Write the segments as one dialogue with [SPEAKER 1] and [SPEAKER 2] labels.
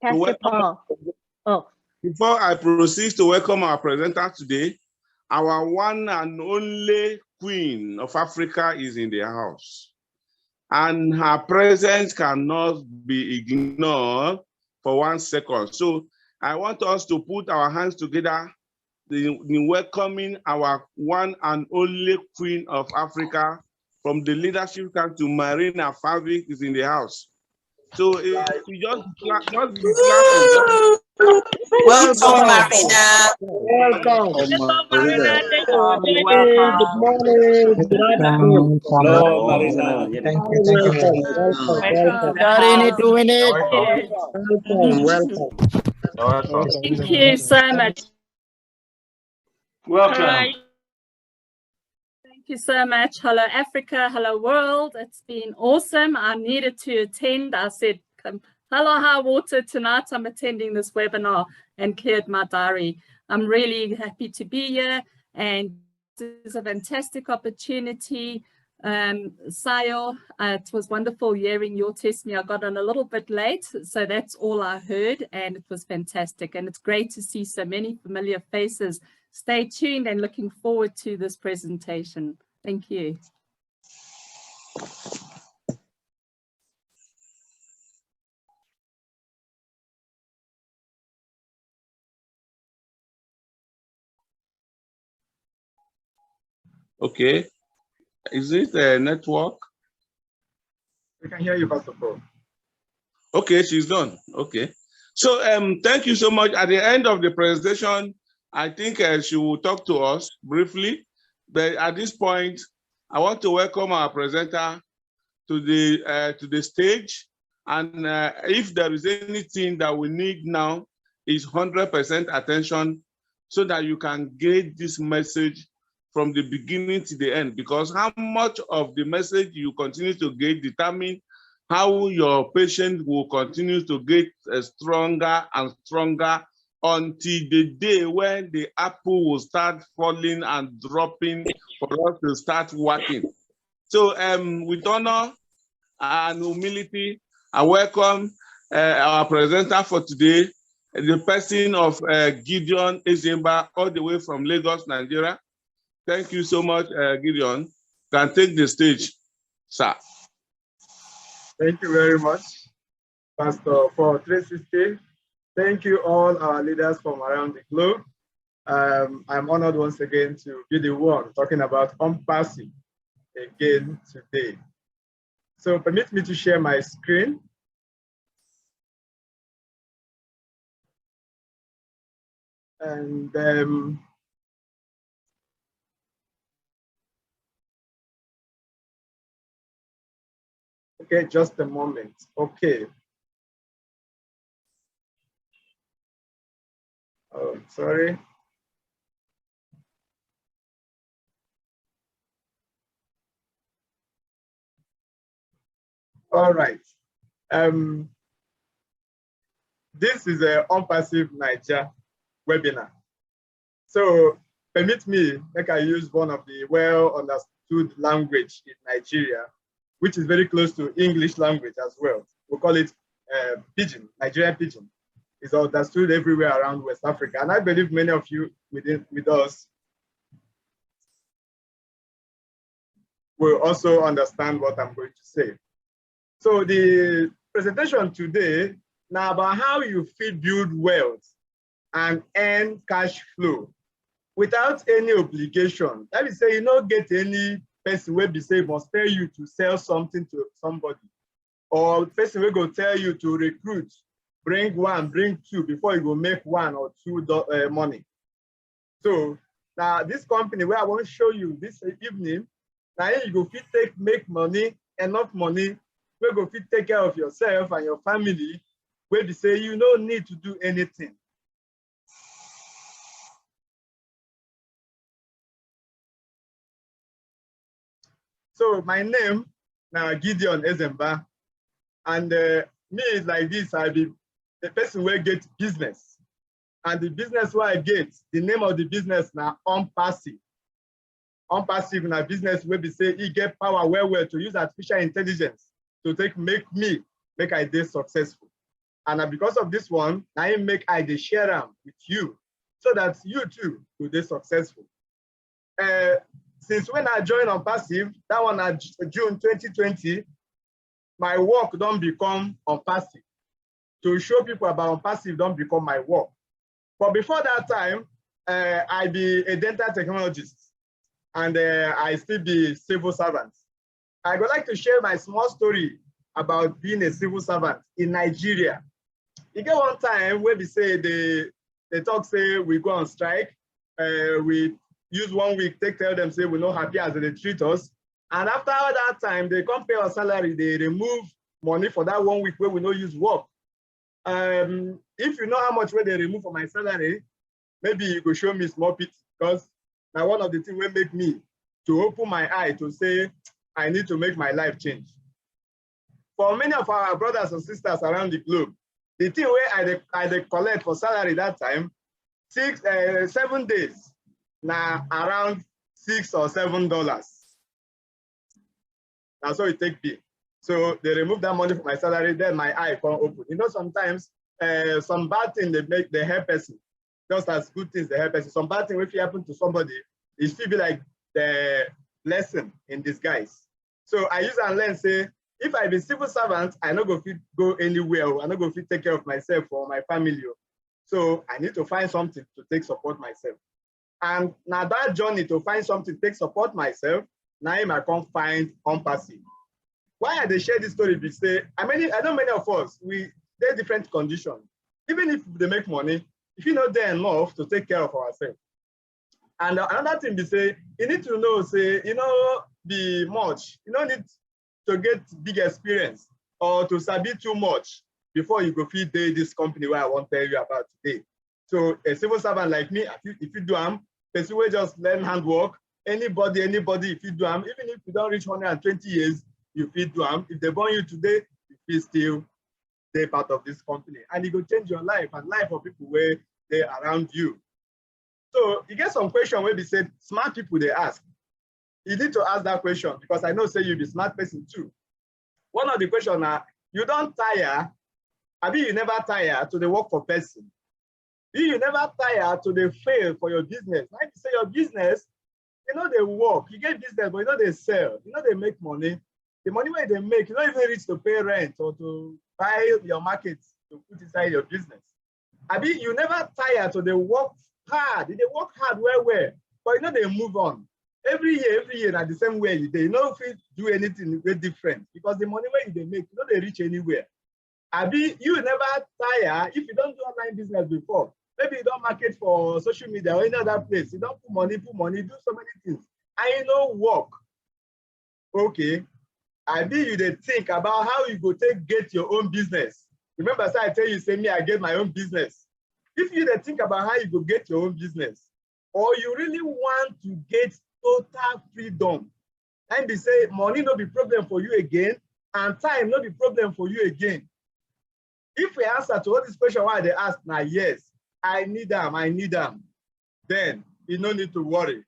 [SPEAKER 1] Pastor Paul. Oh.
[SPEAKER 2] Before I proceed to welcome our presenter today, our one and only Queen of Africa is in the house. And her presence cannot be ignored for 1 second. So I want us to put our hands together in welcoming our one and only Queen of Africa from the leadership camp to Marina Favik is in the house. So if you just be clapping.
[SPEAKER 3] Welcome, Marina.
[SPEAKER 1] Welcome.
[SPEAKER 4] Marina.
[SPEAKER 1] Welcome. Good morning. Good afternoon.
[SPEAKER 4] Hello, Marina.
[SPEAKER 1] Thank you. Welcome.
[SPEAKER 3] Doing it.
[SPEAKER 1] Welcome.
[SPEAKER 5] Thank you so much.
[SPEAKER 4] Welcome.
[SPEAKER 5] Thank you so much. Hello, Africa. Hello, world. It's been awesome. I needed to attend. I said, hello, high water. Tonight I'm attending this webinar and cleared my diary. I'm really happy to be here, and this is a fantastic opportunity. Sayo, it was wonderful hearing your testimony. I got on a little bit late, so that's all I heard, and it was fantastic. And it's great to see so many familiar faces. Stay tuned and looking forward to this presentation. Thank you.
[SPEAKER 2] Okay. Is it a network?
[SPEAKER 4] We can hear you, Pastor Paul.
[SPEAKER 2] Okay, she's done. Okay. So thank you so much. At the end of the presentation, I think she will talk to us briefly. But at this point, I want to welcome our presenter to the stage. And if there is anything that we need now, is 100% attention so that you can get this message from the beginning to the end, because how much of the message you continue to get determine how your patient will continue to get stronger and stronger until the day when the apple will start falling and dropping for us to start working. So with honor and humility, I welcome our presenter for today, the person of Gideon Ezimba, all the way from Lagos, Nigeria. Thank you so much, Gideon. Can take the stage, sir.
[SPEAKER 4] Thank you very much, Pastor, for 360. Thank you all our leaders from around the globe. I'm honored once again to be the one talking about Onpassive again today. So permit me to share my screen. And okay, just a moment. Okay. Oh, sorry. All right. This is an Onpassive Naija webinar. So permit me, like I use one of the well understood language in Nigeria, which is very close to English language as well. We call it Pidgin, Nigerian Pidgin. It's understood everywhere around West Africa. And I believe many of you with us will also understand what I'm going to say. So the presentation today now about how you fit build wealth and earn cash flow without any obligation. That is say you don't get any person will be say must tell you to sell something to somebody, or person will go tell you to recruit, bring one, bring two before you go make $1 or $2 money. So now this company where I want to show you this evening, now you go fit make money, enough money, we go fit take care of yourself and your family, where they say you don't need to do anything. So my name now Gideon Ezimba, and me is like this. I be the person where get business, and the business where I get the name of the business now Onpassive. Onpassive now business where we say he get power well to use artificial intelligence to make I day successful. And because of this one, I make I dey share them with you so that you too will be successful. Since when I joined Onpassive, that one at June 2020, my work don't become Onpassive. To show people about Onpassive don't become my work. But before that time, I be a dental technologist and I still be civil servant. I would like to share my small story about being a civil servant in Nigeria. You get one time where we say they talk say we go on strike, we use 1 week, tell them say we're not happy as they treat us. And after that time, they come pay our salary, they remove money for that 1 week where we no use work. If you know how much where they remove for my salary, maybe you could show me small pity, because now one of the things will make me to open my eye to say, I need to make my life change. For many of our brothers and sisters around the globe, the thing where I collect for salary that time, 7 days, now around $6 or $7. That's how it take me. So they remove that money from my salary, then my eye can't open. You know, sometimes some bad things they help person, just as good things they help person. Some bad thing if it happen to somebody, it still be like the lesson in disguise. So I use and learn say, if I be civil servant, I not go fit go anywhere. I not go fit take care of myself or my family. So I need to find something to take support myself. And now that journey to find something to take support myself, now I can't find Onpassive. Why I share this story? Because I know many of us, they're different conditions. Even if they make money, if you know they're enough to take care of ourselves. And another thing they say, you need to know, say, you know, be much. You don't need to get big experience or to sabi too much before you go feed this company where I want to tell you about today. So a civil servant like me, if you do person will just learn handwork. Anybody, if you do even if you don't reach 120 years, you feed them. If they born you today, you feel still they're part of this company. And it will change your life and life of people where they're around you. So you get some question where they said smart people they ask. You need to ask that question because I know say you'll be smart person too. One of the questions are you don't tire, I mean you never tire to the work for person. You never tire to the fail for your business. Like you say your business, you know they work, you get business, but you know they sell, you know they make money. The money where they make, you don't even reach to pay rent or to buy your market to put inside your business. I mean, you never tire to they work hard. They work hard well, but you know they move on. Every year, at the same way you know if you do anything very different because the money where they make, you know they reach anywhere. I mean, you never tire if you don't do online business before. Maybe you don't market for social media or any other place. You don't put money, do so many things. And you know work. Okay. I mean, you they think about how you go get your own business. Remember, so I tell you, say me, I get my own business. If you they think about how you go get your own business, or you really want to get total freedom, and they say money no be problem for you again, and time no be problem for you again. If we answer to all these questions why they ask now, yes, I need them, then you no need to worry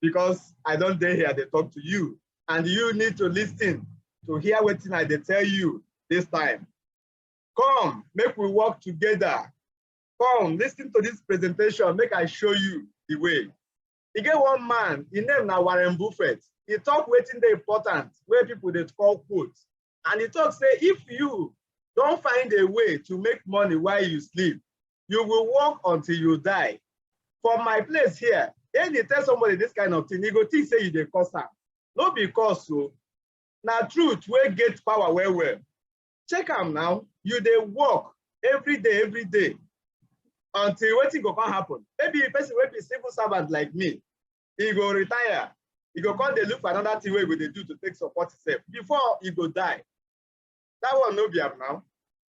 [SPEAKER 4] because I don't dare here they talk to you, and you need to listen to hear what I they tell you this time. Come, make we work together. Come, listen to this presentation, make I show you the way. You get one man, his name now Warren Buffett. He talk waiting the important, where people they call quotes. And he talk say, if you don't find a way to make money while you sleep, you will work until you die. For my place here, then you tell somebody this kind of thing, you go think say you dey cause am. No because so. Now truth will get power well. Check them now. You they work every day until what go can happen. Maybe a person will be civil servant like me. He go retire. He go come they look for another thing where they do to take support himself before he go die. That one no be up now.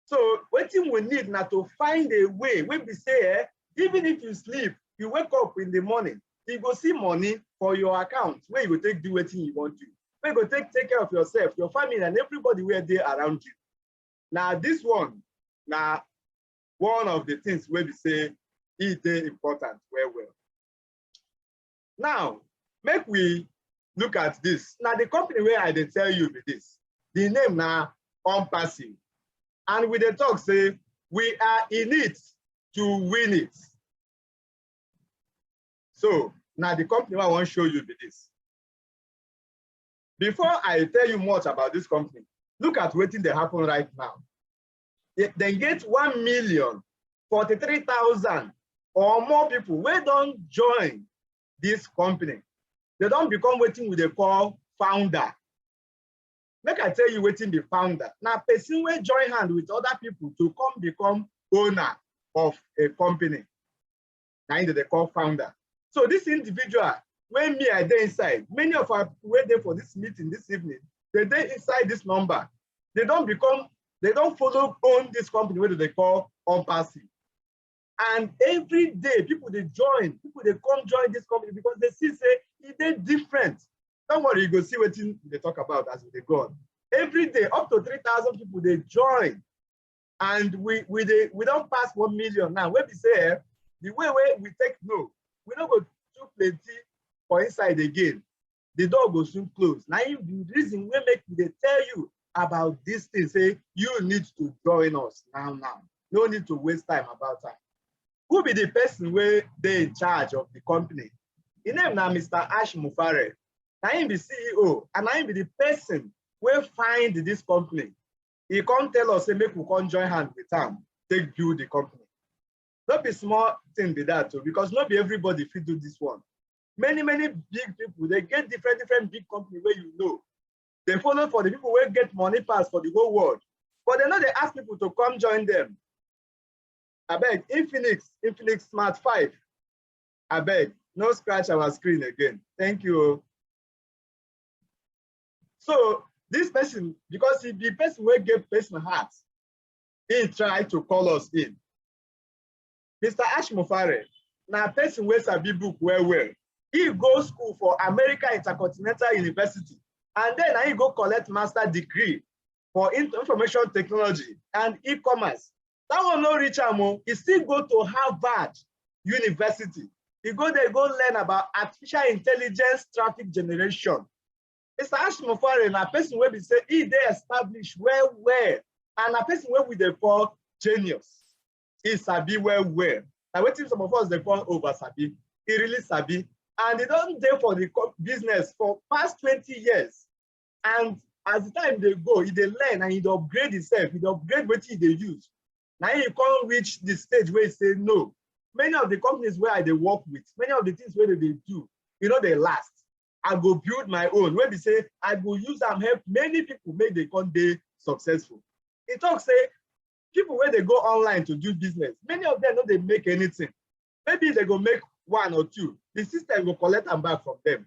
[SPEAKER 4] So what we need now to find a way. When we say even if you sleep, you wake up in the morning, you go see money for your account where you go take do what you want to. Where you go take care of yourself, your family, and everybody where they around you. Now this one, now one of the things where we say is important well. Now, make we look at this. Now the company where I tell you with this, the name now Onpassive. And with the talk say, We are in it to win it. So now the company I want to show you this. Before I tell you much about this company, look at what they happen right now. They get 1,043,000 or more people who don't join this company. They don't become what we they call founder. Make I tell you what in the founder. Now, person will join hand with other people to become owner of a company. Now they call founder. So this individual, when me I there inside, many of our people were there for this meeting this evening, they there inside this number. They don't follow own this company, what do they call Onpassive. And every day, people they come join this company because they see say they're different. Don't worry, you go see what they talk about as they go on. Every day, up to 3,000 people they join, and we don't pass 1 million now. When we say the way we take no, we don't go too plenty for inside again. The door will soon close. Now the reason we make they tell you about this thing, say you need to join us now. No need to waste time about time. Who be the person where they in charge of the company? His name now Mr. Ash Mufare. Now him be CEO, and now him be the person where find this company. He can't tell us, say, make we can't join hand with him, take build the company. Not be small thing be that too, because not be everybody fit do this one. Many big people, they get different big company where you know. They follow for the people where get money pass for the whole world. But they know they ask people to come join them. I beg, Infinix Smart 5. I beg, no scratch our screen again. Thank you. So this person, because if the person will get person heart, he tried to call us in. Mr. Ash Mufare, now person where sabi book well. He go school for America Intercontinental University, and then he go collect master degree for information technology and e-commerce. That one no reach him. He still go to Harvard University. He go there, go learn about artificial intelligence traffic generation. Mr. Ash Mufare, na person where we say he they established well, and a person where we they call genius. He sabi well. Now what some of us they call over sabi. He really sabi, and they don't there for the business for past 20 years. And as the time they go, he they learn and he upgrade himself. He upgrade what he they use. Now he can't reach the stage where he say no. Many of the companies where they work with, many of the things where they do, they last. I go build my own. Where they say I go use and help many people make the company successful. He talks say people where they go online to do business, many of them know they make anything. Maybe they go make 1 or 2. The system will collect them back from them.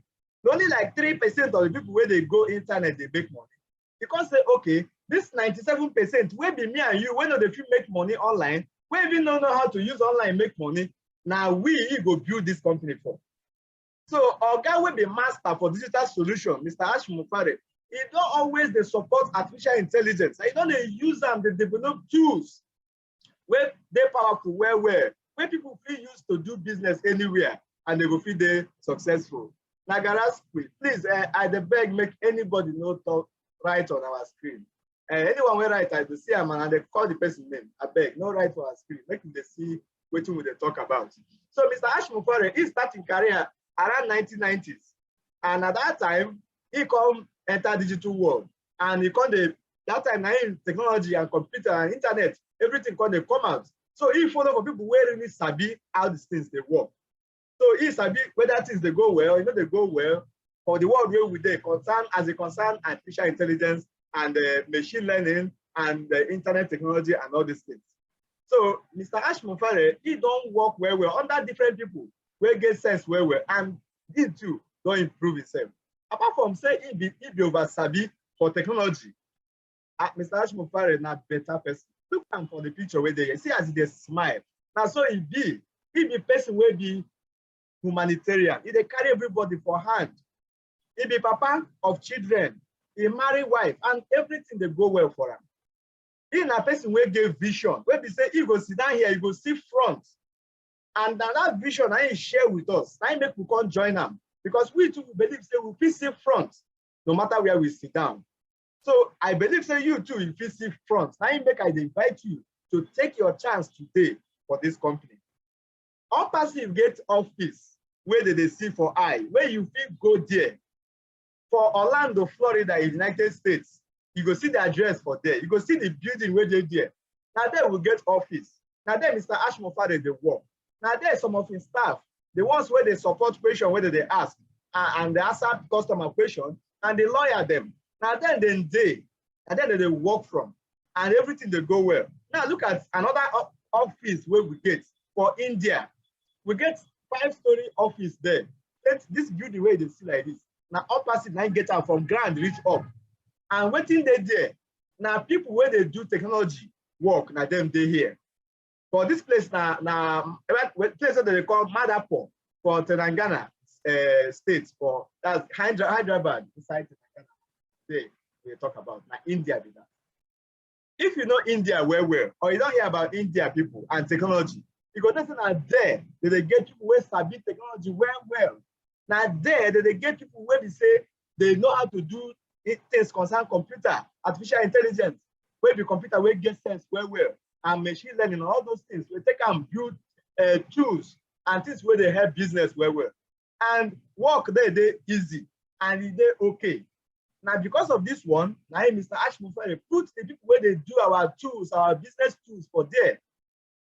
[SPEAKER 4] Only like 3% of the people where they go internet they make money. Because say okay, this 97% where be me and you when they feel make money online, we even don't know how to use online make money. Now we go build this company for. So our guy will be master for digital solution, Mr. Ash Mufare. He don't always they support artificial intelligence. He don't use them, they develop tools where they're powerful, where people feel used to do business anywhere and they will feel they successful. Nagaras, please, I beg make anybody no talk right on our screen. Anyone will write, I see a man and they call the person name. I beg, no write for our screen. Make them see what we they talk about. So Mr. Ash Mufare, he started career around 1990s, and at that time he come enter digital world, and he come that time now in technology and computer and internet, everything come out. So he follow for people where really sabi how these things they work. So he sabi whether things they go well, they go well for the world where we they concern artificial intelligence and machine learning and internet technology and all these things. So Mr. Ash Mufare, he don't work well under different people where get sense well, and he too don't improve himself. Apart from say he be over sabi for technology, Mr. Ash Mufare na better person. Look at him for the picture where they see as they smile. Now so he be person where be humanitarian. He they carry everybody for hand. He be papa of children. He marry wife, and everything they go well for him. He na person where give vision. Where they say he go sit down here, he go see front. And that vision I share with us, I make we can't join them because we too believe say we see front no matter where we sit down. So I believe say you too if you see front, I make I invite you to take your chance today for this company. Onpassive get office where they see for eye, where you feel go there. For Orlando, Florida, United States, you go see the address for there. You go see the building where they're there. Now there will get office. Now there Mr. Ashmofare, they work. Now there some of his staff, the ones where they support question, whether they ask, and they answer customer question, and they lawyer them. Now then they work from, and everything they go well. Now look at another office where we get for India. We get 5-story office there. This building where they see like this. Now Onpassive now get out from ground reach up. And waiting they there. Now people where they do technology work, now them they here. For this place now place that they call Madapur for Telangana state, for that's Hyderabad inside Telangana. They talk about now India did that. If you know India well, or you don't hear about India people and technology, because that's not there that they get people where sabi technology well. Now there that they get people where they say they know how to do things concern computer, artificial intelligence, where the computer will get sense well, and machine learning and all those things. We take and build tools and things where they help business well. And work there, they easy and they okay. Now, because of this one, now Mr. Ashmofare put the people where they do our tools, our business tools for there,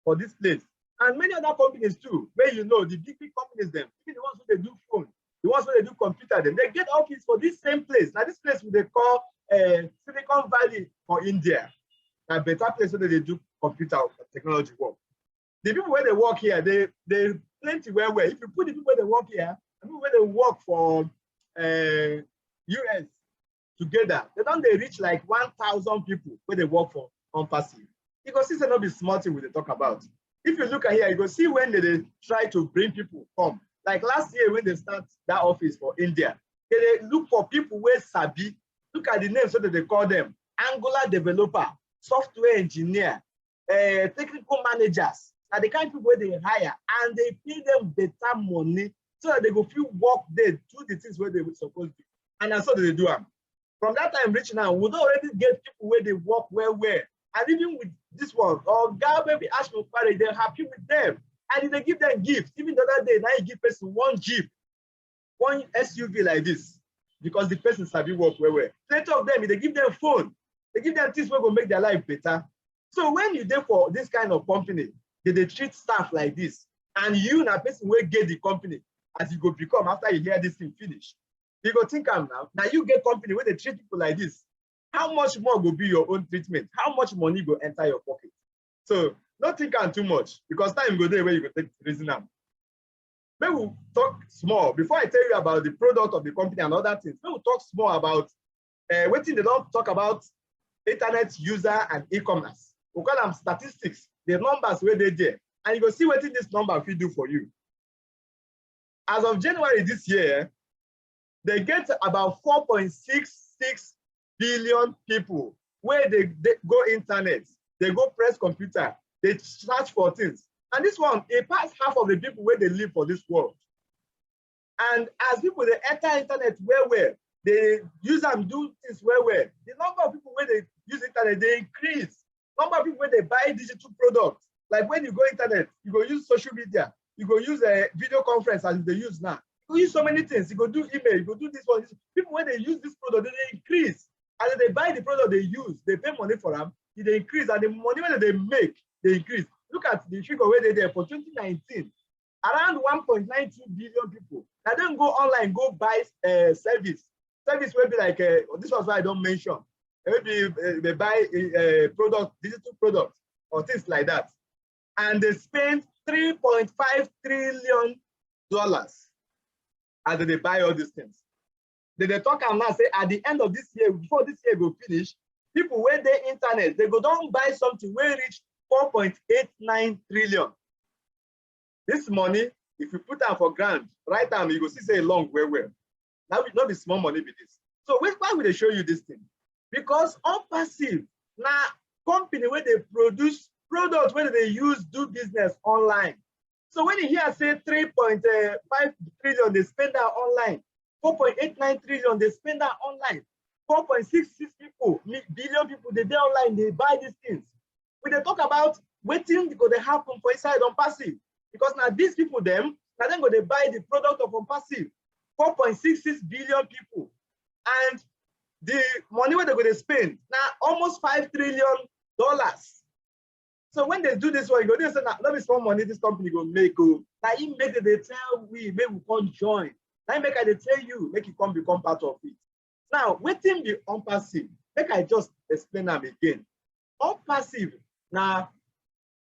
[SPEAKER 4] for this place. And many other companies too, where you know the big companies, them, even the ones who they do phone, the ones where they do computer, them, they get office for this same place. Now, this place they call Silicon Valley for India. Now, better place where they do computer technology work. The people where they work here, they plenty where. If you put the people where they work here, the people where they work for US together, they reach like 1,000 people where they work for Onpassive. Because this will not be small thing we talk about. If you look at here, you go see when they try to bring people come. Like last year when they start that office for India, they look for people where sabi. Look at the names so that they call them Angular developer, software engineer, technical managers. Now the kind of people where they hire and they pay them better money so that they go feel work there, do the things where they were supposed to. And that's what they do. From that time reach now, we don't already get people where they work well. And even with this one, or God maybe ask for party, they're happy with them. And they give them gifts. Even the other day, now you give person one Jeep, one SUV like this, because the person sabi work well. Plenty of them, they give them phone. They give them things where will make their life better. So when you there for this kind of company, they treat staff like this, and you na person will get the company as you go become after you hear this thing finish. You go think now you get company where they treat people like this. How much more will be your own treatment? How much money will enter your pocket? So don't think too much, because time go there where you go take reason now. Maybe we'll talk small before I tell you about the product of the company and other things. Maybe we'll talk small about what they don't talk about internet user and e-commerce. We call them statistics, the numbers where they there. And you go see what this number will do for you. As of January this year, they get about 4.66 billion people where they go internet, they go press computer, they search for things. And this one, it passed half of the people where they live for this world. And as people they enter internet where they use and do things where the number of people where they use internet, they increase. Number of people where they buy digital products. Like when you go internet, you go use social media, you go use a video conference as they use now. You use so many things. You go do email, you go do this one. People when they use this product, they increase. And then they buy the product they use, they pay money for them, they increase, and the money that they make, they increase. Look at the figure where they there for 2019, around 1.92 billion people. Now then go online, go buy service. Service will be like, this was why I don't mention. Maybe they buy a product, digital products, or things like that. And they spend $3.5 trillion and they buy all these things. Then they talk and now say at the end of this year, before this year go finish, people where they internet, they go down buy something where reach 4.89 trillion. This money, if you put them for grant, right now you go see say long well. Now it not be small money with this. So why would they show you this thing? Because Onpassive now company where they produce products where they use do business online. So when you hear say 3.5 trillion they spend that online, 4.89 trillion they spend that online, 4.66 billion people they online, they buy these things. We dey talk about wetin go dey happen for inside Onpassive, because now these people them now then go dey buy the product of Onpassive, 4.66 billion people, and the money where they go to spend now almost $5 trillion. So when they do this one, you go they say let me spend money this company go make. Now he make it, they tell we make we come join. Now make I they tell you make you come become part of it. Now waiting the Onpassive, make I just explain them again. Onpassive now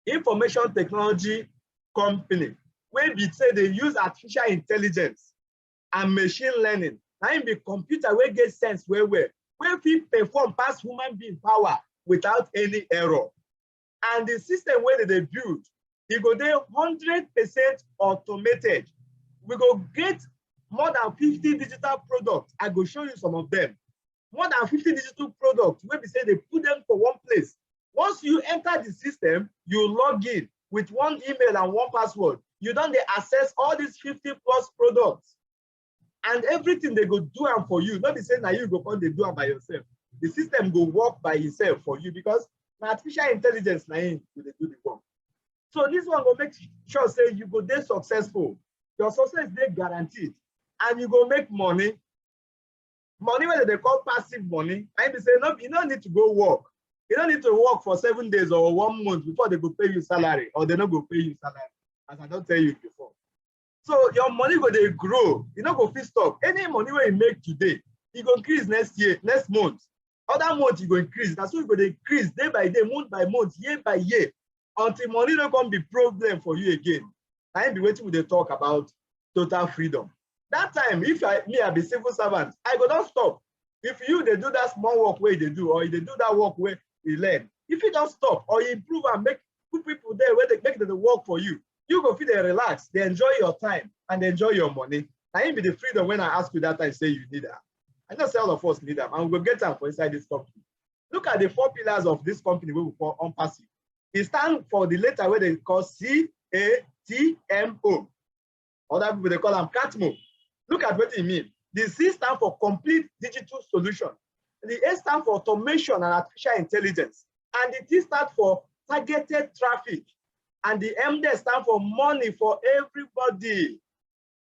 [SPEAKER 4] information technology company where we say they use artificial intelligence and machine learning. Now in the computer where get sense where we perform past human being power without any error. And the system where they build, it go there 100% automated. We go get more than 50 digital products. I go show you some of them. More than 50 digital products where we say they put them for one place. Once you enter the system, you log in with one email and one password. You don't access all these 50+ products. And everything they go do them for you. Not be saying that you go on they do it by yourself. The system go work by itself for you because artificial intelligence na they do the work. So this one will make sure say you go there successful. Your success they guaranteed, and you go make money. Money where they call passive money. And they say no, you don't need to go work. You don't need to work for 7 days or 1 month before they go pay you salary, or they not go pay you salary, as I don't tell you before. So your money go they grow. You not go feel stop. Any money where you make today, it go increase next year, next month. Other months you go increase. That's why you go increase day by day, month by month, year by year, until money don't come be problem for you again. I ain't be waiting with the talk about total freedom. That time, if I be civil servant, I go not stop. If you they do that small work where they do, or they do that work where you learn, if you don't stop or you improve and make good people there where they make the work for you, you go feel they relax, they enjoy your time and they enjoy your money. I ain't be the freedom when I ask you that time, say you need that. I know all of us need them, and we'll get them for inside this company. Look at the 4 pillars of this company we will call Onpassive. It stands for the letter where they call CATMO. Other people they call them CATMO. Look at what it means. The C stands for complete digital solution. The A stands for automation and artificial intelligence. And the T stands for targeted traffic. And the M there stands for money for everybody.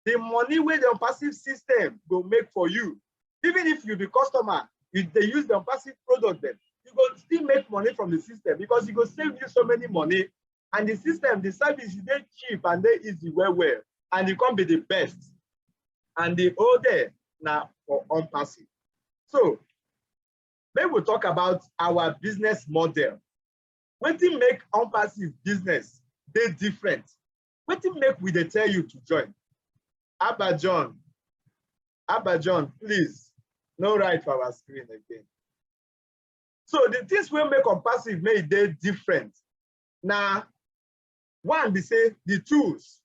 [SPEAKER 4] The money where the Onpassive system will make for you. Even if you be customer, if they use the Onpassive product, then you go still make money from the system because it will save you so many money. And the system, the service is very cheap and they easy well, and it can be the best. And the order now for Onpassive. So maybe we'll talk about our business model. What to make Onpassive business they different? What to make we they tell you to join? Abba John, please. No right for our screen again. So the things we make Onpassive make they different. Now, one, they say the tools.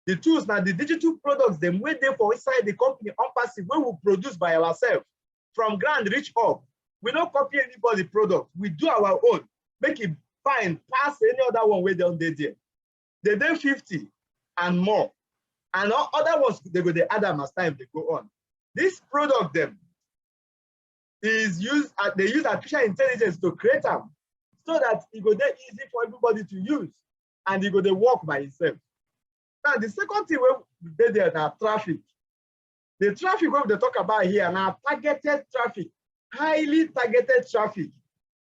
[SPEAKER 4] The tools now, the digital products, them way there for inside the company Onpassive, we will produce by ourselves from ground reach up. We don't copy anybody's product. We do our own. Make it fine, pass any other one way down there. They do 50 and more. And all other ones, they go the add them as time they go on. This product, them, is used, they use artificial intelligence to create them so that it go there easy for everybody to use and it go there work by itself. Now, the second thing we there now traffic. The traffic what they talk about here now targeted traffic, highly targeted traffic,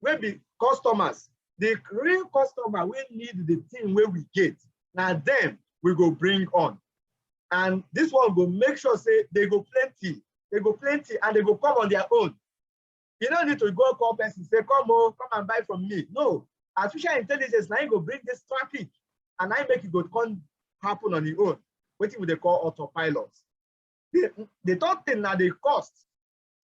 [SPEAKER 4] where be customers, the real customer will need the thing where we get. Now them we go bring on. And this one will make sure say they go plenty, and they go come on their own. You don't need to go call person, say, come and buy from me. No, artificial intelligence now you go bring this traffic and I make it go come happen on your own. What they call autopilot. The third thing now they cost.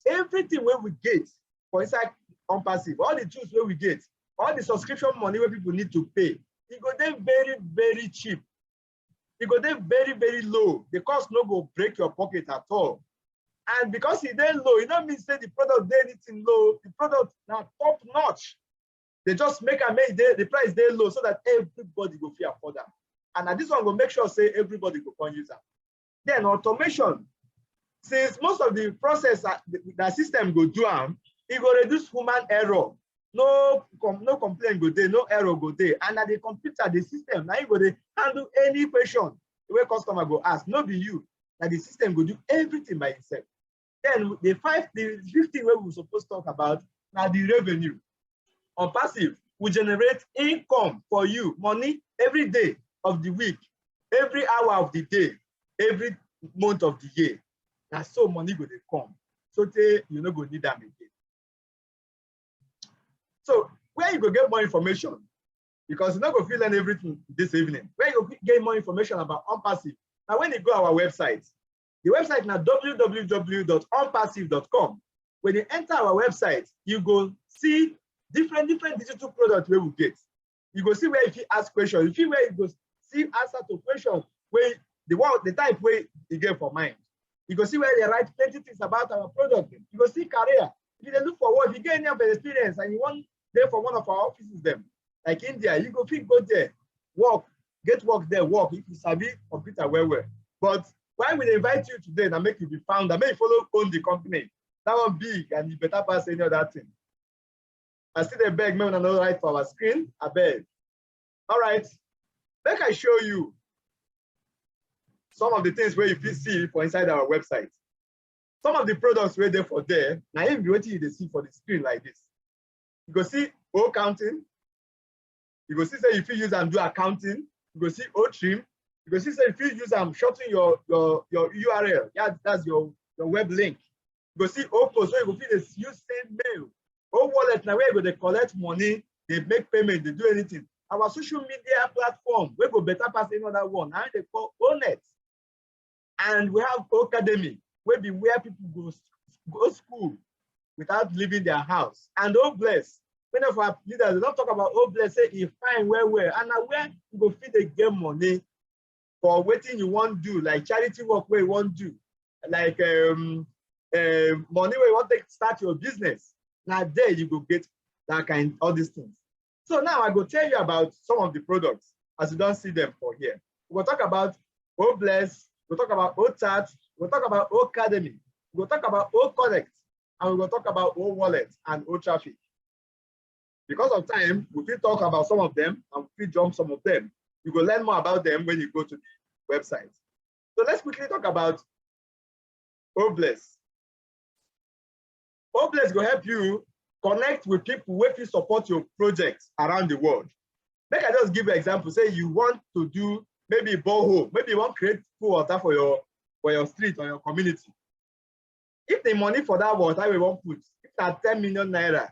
[SPEAKER 4] Everything where we get for inside Onpassive, all the tools where we get, all the subscription money where people need to pay, it go there very, very cheap. It go there very, very low. The cost no go break your pocket at all. And because it's then low, it don't mean say the product there anything low. The product now top notch. They just make the price there low so that everybody go feel afford them. And this one will make sure say everybody go can use them. Then automation. Since most of the process that system go do it go reduce human error. no complaint go there, no error go there. And at the computer, the system, now you go to handle any question the way customer go ask, no be you. That the system go do everything by itself. Then the 15 way we supposed to talk about now the revenue. Onpassive will generate income for you, money every day of the week, every hour of the day, every month of the year. That's so money go they come. So you no go need them again. So where you go get more information? Because you're not going to learn everything this evening. Where you go get more information about Onpassive? Now when you go to our website, the website now www.onpassive.com. When you enter our website, you go see different digital products where we get. You go see where if you ask questions, you see where you go see answer to questions where the type where you get for mind. You go see where they write plenty things about our product. You go see career. If you look for work, if you get any of the experience and you want there for one of our offices, them like India, you go there, work, get work there, work if you sabi computer well. But why we invite you today and make you be founder, make you own the company. That one big and you better pass any other thing. I see the beg, me on another right for our screen. I beg. All right. Make I show you some of the things where you can see for inside our website. Some of the products where there for there. Now if you see for the screen like this. You go see O counting. You go see say if you use and do accounting. You go see O trim. You go see say if you use and shorten your URL. Yeah, that's your web link. You go see O post, so you go feel this use send mail. O wallet now where you go they collect money, they make payment, they do anything. Our social media platform, we go better pass another one. Now they call ONET. And we have Academy, where people go school without leaving their house. And oh bless, many of our leaders, they don't talk about oh bless, say if fine, where, and now where you go feed the game money for waiting you want to do, like charity work where you want to do, like money where you want to start your business. Now there you go get that kind, all these things. So now I go tell you about some of the products as you don't see them for here. We'll talk about oh bless, we'll talk about O chat, we'll talk about O Academy, we'll talk about O Connect, and we'll talk about O Wallet and O Traffic. Because of time, we will talk about some of them and we will jump some of them. You will learn more about them when you go to the website. So let's quickly talk about O Bless. O Bless will help you connect with people who will support your projects around the world. Make I just give you an example. Say you want to do maybe borehole, maybe you want to create pool water for your street or your community. If the money for that water we won't put, if that's 10 million naira,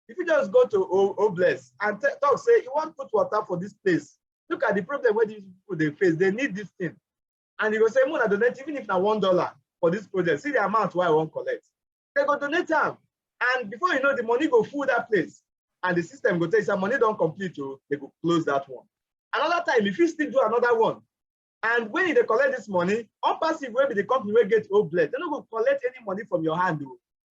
[SPEAKER 4] if you just go to O Bless and talk, say you want to put water for this place, look at the problem where these people they face, they need this thing. And you go say, Mona donate, even if now $1 for this project, see the amount why I won't collect. They go donate them. And before you know, the money go full that place. And the system go tell you, some money don't complete, they go close that one. Another time, if you still do another one, and when they collect this money, Onpassive will be the company will get O Bless. They're not going to collect any money from your hand.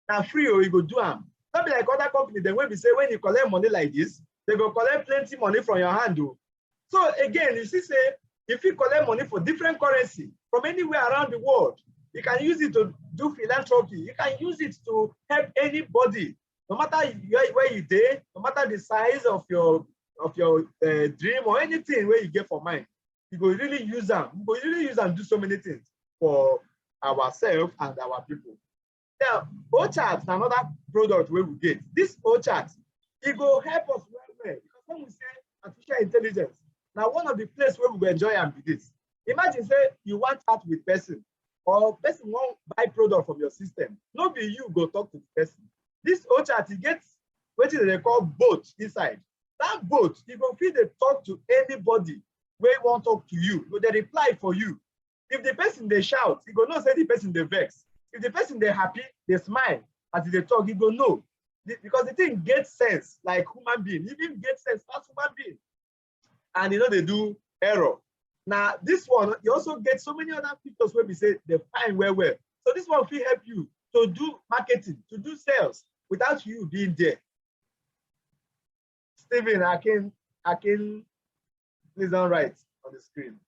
[SPEAKER 4] Now free or you go do them. Not be like other companies, then when we say when you collect money like this, they go collect plenty money from your hand. So again, you see, say, if you collect money for different currency from anywhere around the world, you can use it to do philanthropy. You can use it to help anybody, no matter where you there, no matter the size of your dream or anything where you get for mind. You go really use them. You go really use and do so many things for ourselves and our people. Now, O-Chat is another product where we get. This O-Chat, it will help us well. Because when we say artificial intelligence, now one of the places where we will enjoy and be this. Imagine say you want to chat with person, or person won't buy product from your system. Not be you go talk to the person. This O-Chat, it gets what they call bot inside. That bot, you go feel they talk to anybody where won't talk to you. But they reply for you. If the person they shout, you go know say the person they vex. If the person they're happy, they smile as they talk, you go no. Because the thing gets sense like human being. It even gets sense as human being. And you know they do error. Now this one, you also get so many other features where we say they find well. So this one will help you to do marketing, to do sales without you being there. Stephen, I can please don't write on the screen.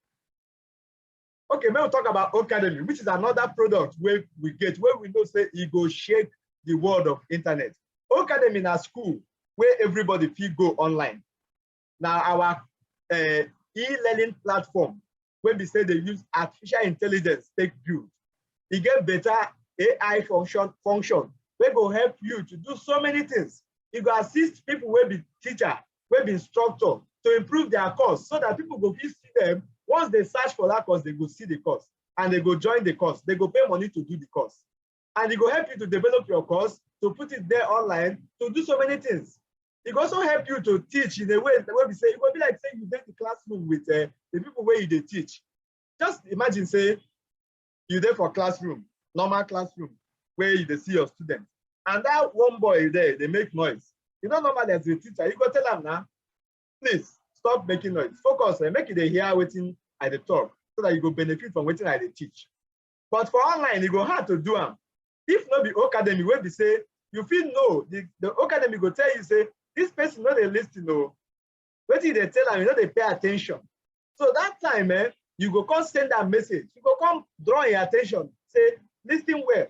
[SPEAKER 4] Okay, now we'll talk about Academy, which is another product where we get, where we know say it go shake the world of internet. Academy in our school where everybody feel go online. Now our e-learning platform, when we say they use artificial intelligence take build, it get better AI function we go help you to do so many things. It go assist people will be teacher, will be instructor to improve their course so that people go see them. Once they search for that course, they go see the course and they go join the course. They go pay money to do the course. And it will help you to develop your course, to put it there online, to do so many things. It will also help you to teach in a way that we say, it will be like saying you get the classroom with the people where you teach. Just imagine, say, you're there for classroom, normal classroom, where you see your students. And that one boy there, they make noise. You know, normally as a teacher, you go tell them now, please stop making noise. Focus and make it a hear waiting at the talk so that you go benefit from waiting at the teach. But for online, it go hard to do them. If not the academy, where they say, you feel no, the academy go tell you, say, this person not they listen, no. What did they tell them, you know, they pay attention. So that time, you go come send that message. You go come draw your attention, say, listen well.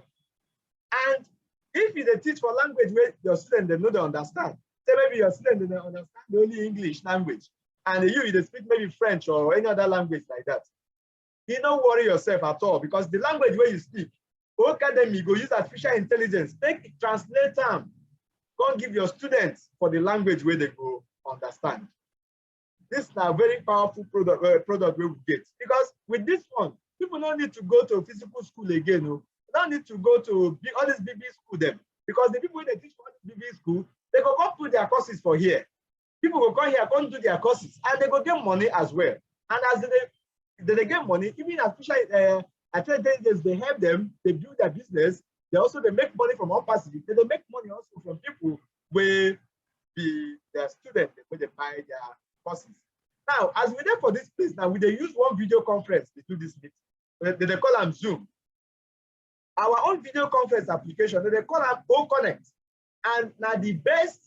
[SPEAKER 4] And if you teach for language where your students they know they understand, say maybe your students they understand only English language, and they speak maybe French or any other language like that. You don't worry yourself at all because the language where you speak, academy go use artificial intelligence, take translate them, go and give your students for the language where they go understand. This is a very powerful product we will get because with this one, people don't need to go to physical school again. No? They don't need to go to all these BB school them because the people when they teach for BB school, they go come put their courses for here. People will come here, come do their courses, and they go get money as well. And as they get money, even artificial intelligence, they help them, they build their business. They also they make money from Onpassive. They make money also from people where their students where they buy their courses. Now, as we're there for this place, now we use one video conference to do this meeting. They call them Zoom. Our own video conference application, they call them O-Connect. And now the best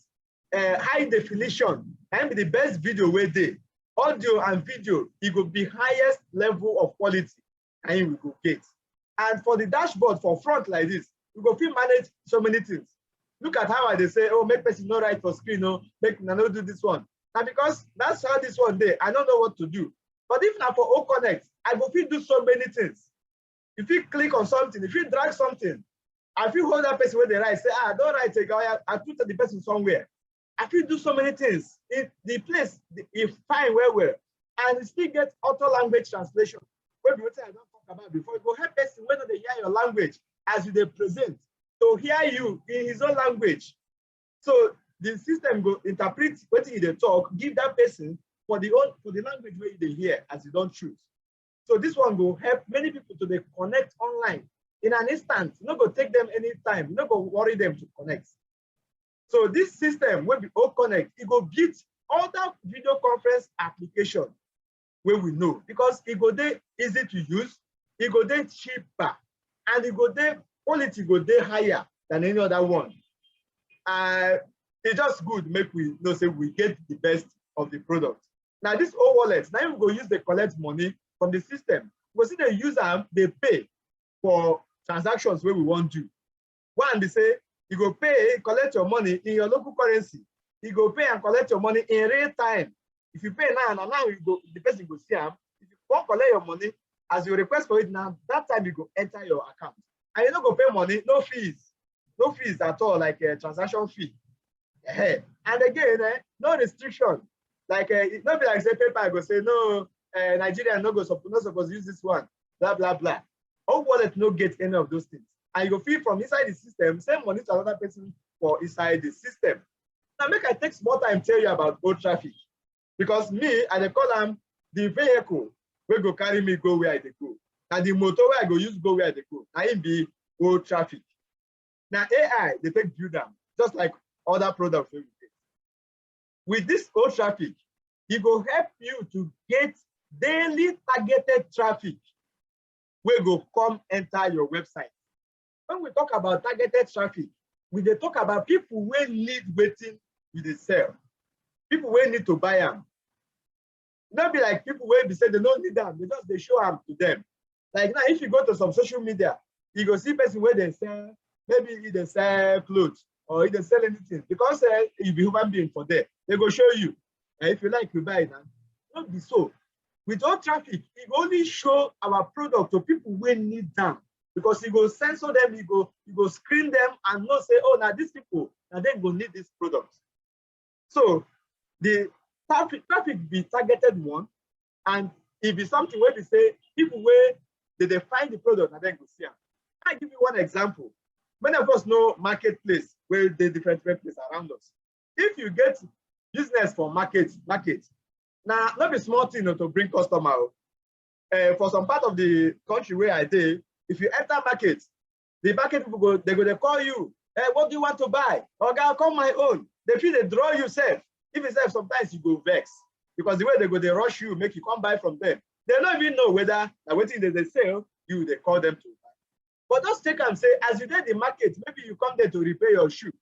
[SPEAKER 4] high definition and the best video where they audio and video, it will be highest level of quality and you will get. And for the dashboard for front like this, we go feel manage so many things. Look at how they say, oh, make person not right for screen, no, make no do this one. Now because that's how this one there, I don't know what to do. But if now for O-Connect, I go feel do so many things. If you click on something, if you drag something, I feel hold that person where they write, say, don't write it, I put the person somewhere. I feel do so many things. If the place is fine well, and still get auto language translation. What I don't talk about before, it will help person whether they hear your language as they present to hear you in his own language. So the system will interpret what they talk, give that person for the language where they hear as you don't choose. So this one will help many people to they connect online in an instant. You're not going to take them any time. You're not going to worry them to connect. So this system will be O-Connect. It will beat other video conference application where we know because it go there easy to use, it go there cheaper, and it go there quality go there higher than any other one. It's just good make we know say we get the best of the product. Now this O-Wallet, now we go use the collect money from the system. We see the user they pay for transactions where we want to. One they say you go pay, collect your money in your local currency. You go pay and collect your money in real time. If you pay now you go, the person go see them. If you won't collect your money, as you request for it now, that time you go enter your account. And you don't go pay money, no fees. No fees at all, like a transaction fee. And again, no restriction. Like it not be like say PayPal go say no, Nigeria not supposed to use this one, blah blah blah. O-Wallet no get any of those things. And you go feel from inside the system, send money to another person for inside the system. Now make I take small time tell you about road traffic. Because me, I dey call them the vehicle will go carry me go where I dey go. And the motor where I go use go where I dey go. Now it be road traffic. Now AI, they take build them, just like other products we get. With this road traffic, it will help you to get daily targeted traffic where go come enter your website. When we talk about targeted traffic, we dey talk about people who need waiting with the sell. People who need to buy them. Not be like people where they say they don't need them, they show them to them. Like now, if you go to some social media, you go see person where they sell, maybe they sell clothes or if they sell anything, because if you human being for there, they go show you. And if you like, you buy it. Not be so. With all traffic, it only show our product to people who need them, because it go censor them, it go screen them, and not say, oh, now these people, and then go need this product. So the traffic be targeted one, and it be something where they say people where they find the product and then go see them. I give you one example. Many of us know marketplace where the different places around us. If you get business for market, now not be small thing to bring customer. For some part of the country where I did, if you enter market, the market people they call you. Hey, what do you want to buy? Okay, I'll call my own. They feel they draw yourself. If it's self, sometimes you go vex because the way they rush you, make you come buy from them. They don't even know whether waiting they sell you, they call them to buy. But just take and say, as you did the market, maybe you come there to repair your shoe,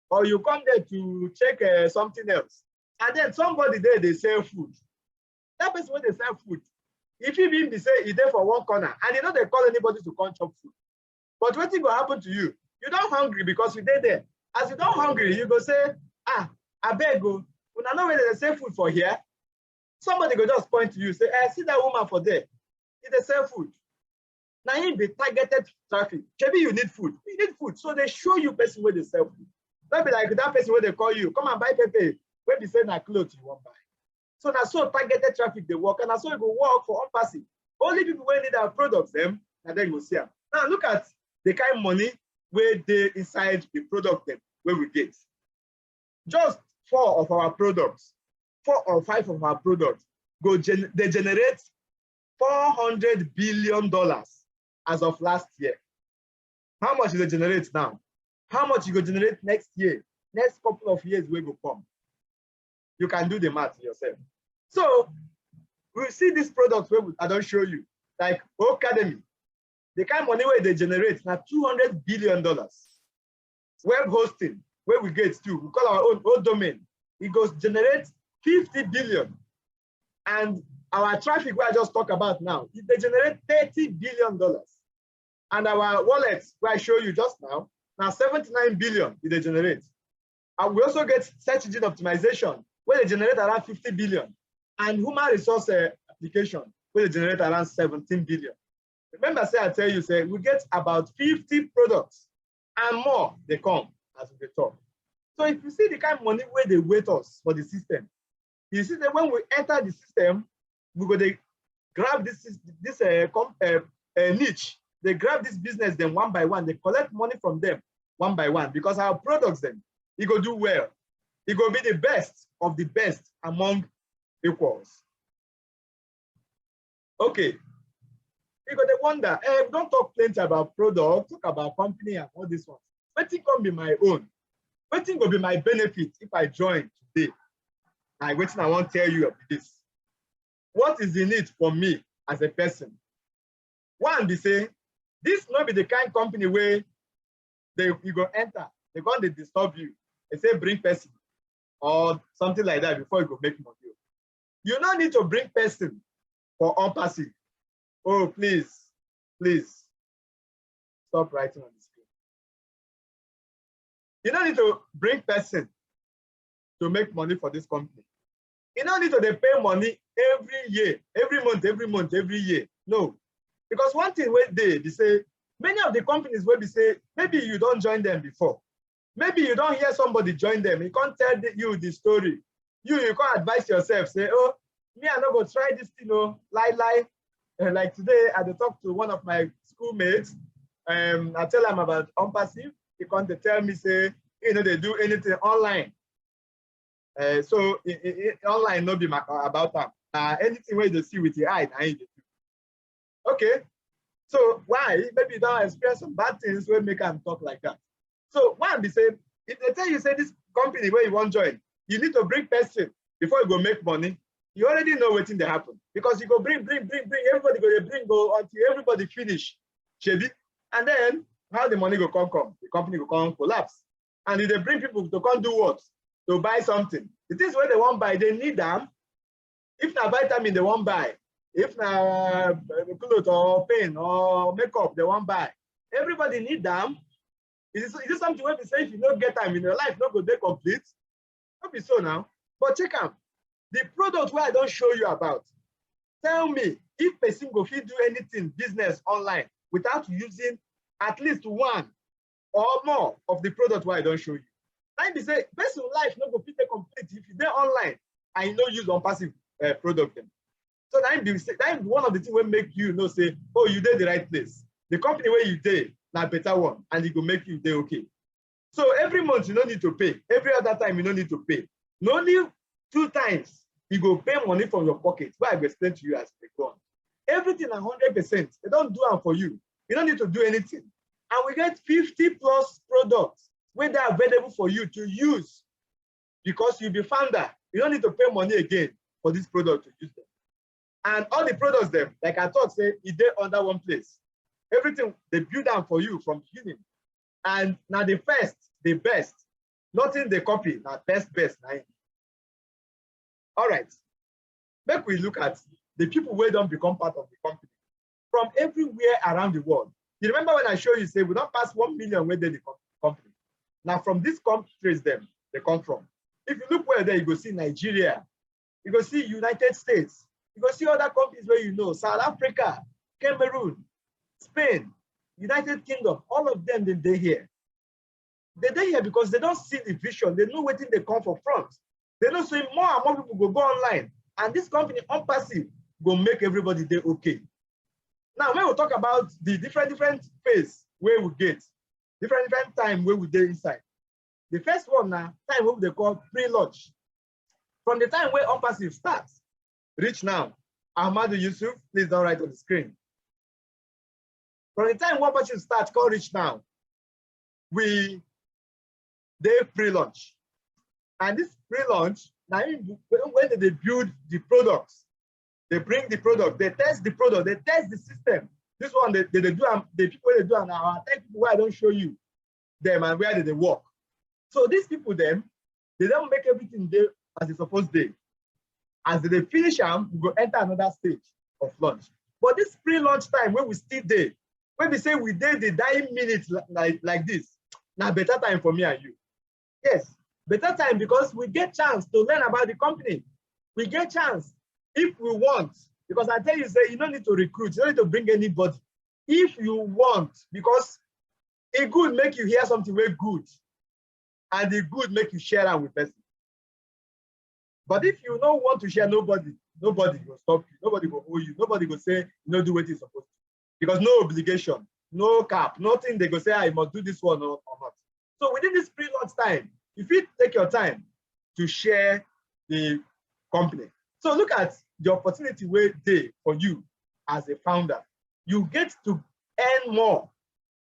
[SPEAKER 4] or you come there to check something else. And then somebody there, they sell food. That person when they sell food, if you even be say he's there for one corner, and you know they call anybody to come chop food. But what thing will happen to you? You don't hungry because you did there. As you don't hungry, you go say, I beg you, when I know where they sell food for here, somebody go just point to you, say, see that woman for there. If they sell food. Now it be targeted traffic. Maybe you need food. You need food. So they show you person where they sell food. Not be like that person where they call you, come and buy pepe. Where they say na clothes you won't buy. So now so targeted traffic they work, and now so it will work for Onpassive. Only people where need our products them, and then you will see them. Now look at the kind of money where they inside the product them where we get. Just 4 of our products, 4 or 5 of our products they generate $400 billion as of last year. How much do they generate now? How much you go generate next year? Next couple of years we go come. You can do the math yourself. So we see these products where I don't show you, like Academy. The kind of money where they generate now $200 billion. Web hosting, where we get to, we call our own domain. It goes generate 50 billion. And our traffic, where I just talked about now, they generate $30 billion. And our wallets, where I show you just now 79 billion they generate. And we also get search engine optimization, where they generate around 50 billion. And human resource application, where they generate around 17 billion. Remember, I tell you, we get about 50 products and more they come as we talk. So if you see the kind of money where they wait us for the system, you see that when we enter the system, we go they grab this niche, they grab this business then one by one, they collect money from them one by one, because our products then, it go do well. It go be the best of the best among equals. Okay. You go to wonder, don't talk plenty about product, talk about company and all this one. What thing can be my own? What thing will be my benefit if I join today? I want to tell you of this. What is the need for me as a person? One, they say, this not be the kind of company where you go enter, they're going to disturb you. They say bring person or something like that before you go make money. You don't need to bring person for Onpassive. Oh, please, stop writing on the screen. You don't need to bring person to make money for this company. You don't need to pay money every year, every month, every year. No. Because one thing where they say, many of the companies where they say, maybe you don't join them before. Maybe you don't hear somebody join them. He can't tell you the story. You can't advise yourself, say, oh, me, I'm not going to try this thing, lie. Like today, I talked to one of my schoolmates. I tell them about Onpassive. He can't tell me, say, they do anything online. So online no be about them. Anything where they see with your eye, I ain't do. Okay. So why? Maybe you don't experience some bad things where make them talk like that. So one, they say, if they tell you, say this company where you want to join, you need to bring person before you go make money. You already know what thing they happen, because you go bring, everybody go until everybody finish, Chevy. And then how the money go come, the company go come collapse. And if they bring people to come do what? To buy something. It is where they want buy, they need them. If na vitamin they want buy, if na clothes or pen or makeup they want buy, everybody need them. Is it something where we say if you don't get time in your life, not go there complete? Not be so now. But check out the product where I don't show you about. Tell me if person go fit do anything business online without using at least one or more of the product where I don't show you. Like be say, person life not go fit complete if you there online and you don't use Onpassive product them. So that one of the things will make you know say, oh, you did the right place. The company where you did now better one, and it will make you day okay. So every month you don't need to pay. Every other time you don't need to pay. No only 2 times you go pay money from your pocket. Where I will explain to you as they go on. Everything 100%. They don't do it for you. You don't need to do anything. And we get 50+ products where they are available for you to use because you be founder. You don't need to pay money again for this product to use them. And all the products them, like I thought, say, it's there under one place. Everything they build down for you from beginning. And now the first, the best, nothing they copy, now best. Now. All right. Make we look at the people who don't become part of the company from everywhere around the world. You remember when I showed you, say, we don't pass 1 million where they the company. Now from these countries, they come from. If you look where there, you go see Nigeria, you go see United States, you go see other countries where you know, South Africa, Cameroon, Spain, United Kingdom, all of them, they're here. They're here because they don't see the vision. They know where they come from front. They know so more and more people go online. And this company, Onpassive, go make everybody there okay. Now, when we talk about the different phase where we get, different time where we get inside. The first one now, time what they call pre-launch. From the time where Onpassive starts, reach now, Ahmadu Yusuf, please don't write on the screen. From the time Onpassive starts, call reach now, they pre-launch. And this pre-launch, now when they build the products, they bring the product, they test the product, they test the system. This one, they do, the people they do, and I tell people where I don't show you them and where they work. So these people, them, they don't make everything there as it's supposed to. As they finish them, we go enter another stage of launch. But this pre-launch time, when we still there, when we say we did the dying minutes like this, now better time for me and you. Yes, better time because we get chance to learn about the company. We get chance if we want, because I tell you, say you don't need to recruit, you don't need to bring anybody. If you want, because it good make you hear something very good, and it good make you share that with person. But if you don't want to share, nobody will stop you, nobody will owe you, nobody will say you don't do what you're supposed to. Because no obligation, no cap, nothing they go say, I must do this one or not. So within this pre-launch time, if you take your time to share the company. So look at the opportunity where they for you as a founder. You get to earn more.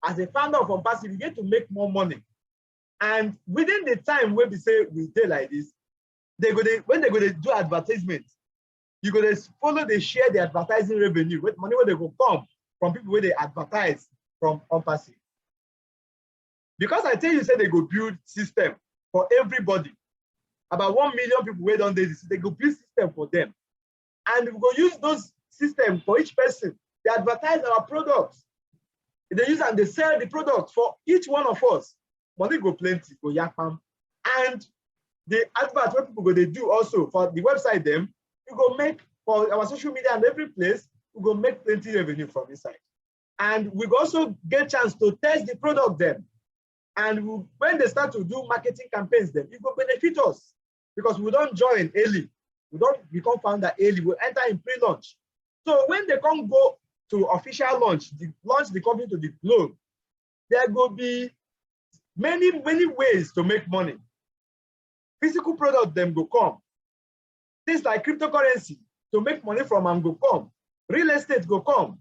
[SPEAKER 4] As a founder of Onpassive, you get to make more money. And within the time where we say we did like this, when they're going to do advertisement, you're going to follow, they share the advertising revenue with money where they will come from people where they advertise from Onpassive. Because I tell you, say they go build system for everybody. About 1 million people where don't they go build system for them. And we go use those systems for each person. They advertise our products. They use and they sell the product for each one of us. Money go plenty, go yakpam. And the advert where people go they do also for the website them, we go make for our social media and every place, we go make plenty revenue from inside. And we go also get chance to test the product them. And when they start to do marketing campaigns them, it will benefit us because we don't join early. We don't become founder early, we enter in pre-launch. So when they come go to official launch the company to the globe, there will be many ways to make money. Physical product them go come. Things like cryptocurrency to make money from them go come. Real estate go come.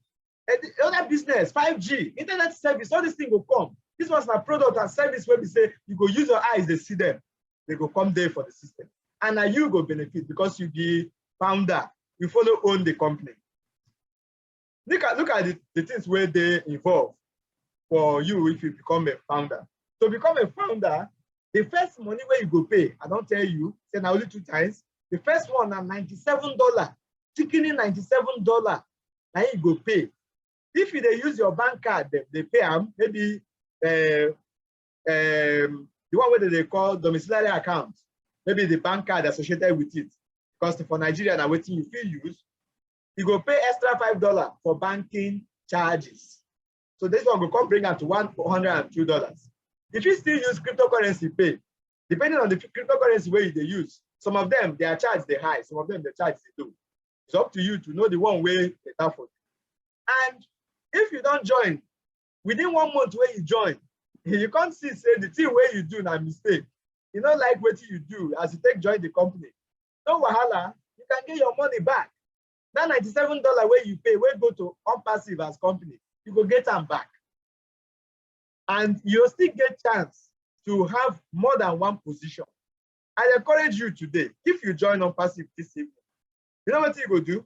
[SPEAKER 4] And the other business, 5G, internet service, all these things go come. This was a product and service where we say you go use your eyes, they see them. They go come there for the system. And now you go benefit because you be founder. You follow own the company. Look at the things where they involve for you if you become a founder. To become a founder, the first money where you go pay, I don't tell you, say now only 2 times. The first one is $97. Chicken in $97. Now you go pay. If you they use your bank card, they pay them maybe the one where they call domiciliary account, maybe the bank card associated with it. Because for Nigeria, now waiting you feel use, you go pay extra $5 for banking charges. So this one will come bring out to $102. If you still use cryptocurrency pay, depending on the cryptocurrency where they use, some of them they are charged they high, some of them they charge they low. It's up to you to know the one way better for you. And if you don't join, within 1 month where you join, you can't see say the thing where you do a mistake. You don't like what you do as you join the company. No wahala, you can get your money back. That $97 where you pay, where go to Onpassive as company, you go get them back. And you'll still get chance to have more than one position. I encourage you today, if you join Onpassive this evening, you know what you go do?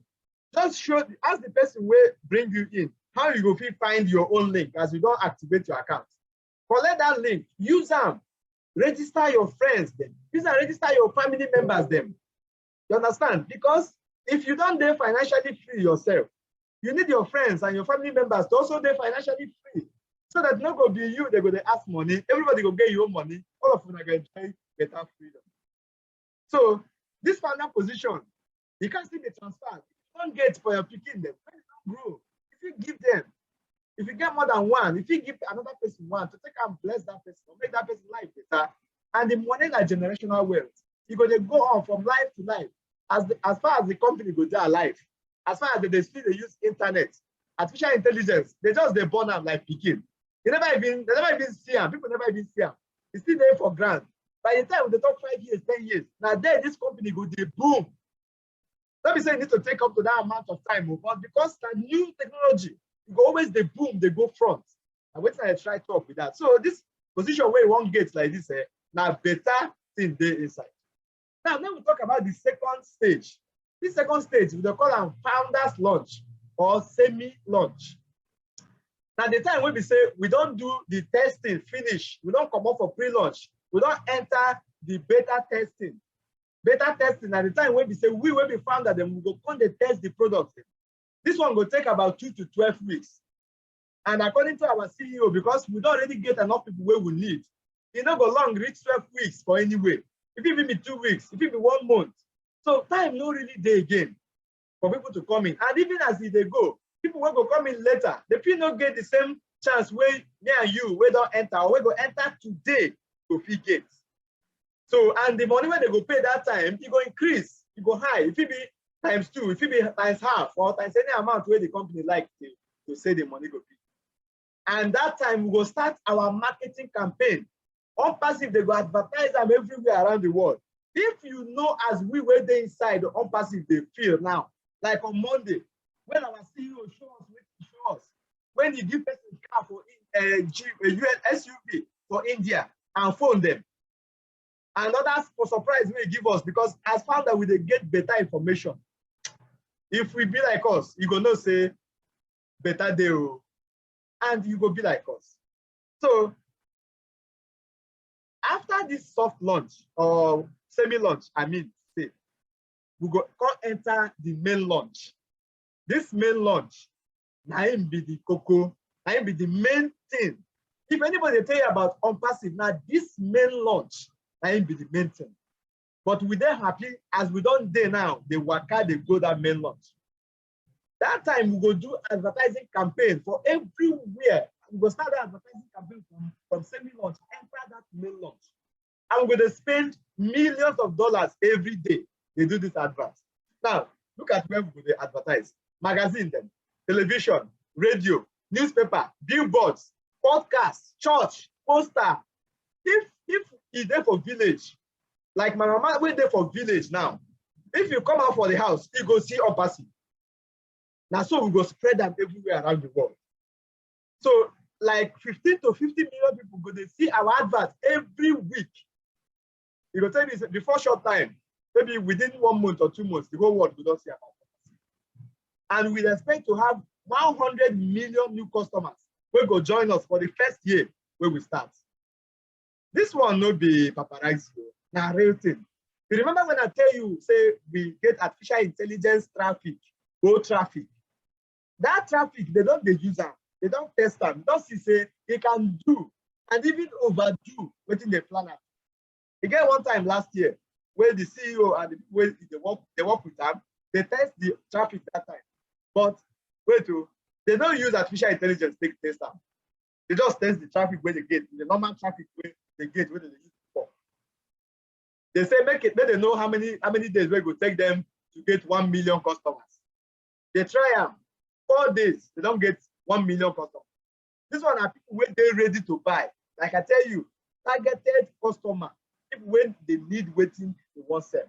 [SPEAKER 4] Just ask the person where bring you in, how you go find your own link as you don't activate your account. Collect that link, use them, register your friends them, use and register your family members them. You understand? Because if you don't do financially free yourself, you need your friends and your family members to also be financially free. So that not go be you, they're going to ask money, everybody go get your money, all of them are going to enjoy better freedom. So this final position, you can still be transferred. You don't get for your picking them, when you don't grow. If you give them, if you get more than one, if you give another person one to take and bless that person, or make that person's life better, and the money like generational wealth, you're going to go on from life to life. As far as the company goes there alive, as far as they still use internet, artificial intelligence, they born them like picking. They never even see them. People never even see them. It's still there for grant. By the time they talk 5 years, 10 years, now there this company go they boom. Let me say you need to take up to that amount of time, but because the new technology, you go always they boom, they go front. And wait till I try to talk with that. So this position where you won't get like this, now better thing there inside. Now we talk about the second stage. This second stage, we call them founders launch or semi-launch. Now the time when we say we don't do the testing finish, we don't come up for pre-launch, we don't enter the beta testing. Beta testing at the time when we say we will be found that then we go come to test the product. This one will take about 2 to 12 weeks. And according to our CEO, because we don't already get enough people where we need, it not go long reach 12 weeks for anyway. If it be 2 weeks, if it be 1 month. So time no really day again for people to come in. And even as they go, people will go come in later. They feel not get the same chance where me and you we don't enter or we go enter today to fee get. So and the money when they go pay that time, it go increase, it go high. If it be times 2, if it be times half or times any amount where the company like to say the money go pay. And that time we go start our marketing campaign. Onpassive, they go advertise them everywhere around the world. If you know as we were there inside the Onpassive, they feel now, like on Monday, when our CEO show us, when he give person car for a US SUV for India and phone them. And others for surprise will give us because as founder we they get better information. If we be like us, you gonna say better deal, and you go be like us. So after this soft launch or semi-launch, say we go enter the main launch. This main launch, now be the cocoa, now be the main thing. If anybody tell you about Onpassive, now this main launch, now be the main thing. But we then happy as we don't day now, they work out, they go that main launch. That time we go do advertising campaign for everywhere. We go start the advertising campaign from semi-launch, enter that main launch. And we're going to spend millions of dollars every day. They do this advert. Now, look at where we go to advertise. Magazine then, television, radio, newspaper, billboards, podcasts, church, poster. If you're there for village, like my mama went there for village now, if you come out for the house, you go see Onpassive. Now, so we go spread them everywhere around the world. So, like 15 to 50 million people go to see our advert every week. You go tell me before short time, maybe within 1 month or 2 months, the whole world will not see about it. And we expect to have 100 million new customers who go join us for the first year where we start. This one no be paparazzi, now real thing. You remember when I tell you, say we get artificial intelligence traffic, go traffic. That traffic, they don't use them, they don't test them, don't see say they can do and even overdo within the plan. Again, one time last year, where the CEO and the people they work with them, they test the traffic that time. But wait, they don't use artificial intelligence to test them. They just test the traffic where they get, the normal traffic where they get, where they use before. They say make they know how many days we go take them to get 1 million customers. They try them 4 days, they don't get 1 million customers. This one are people where they're ready to buy. Like I tell you, targeted customer, people when they need waiting, they want sell.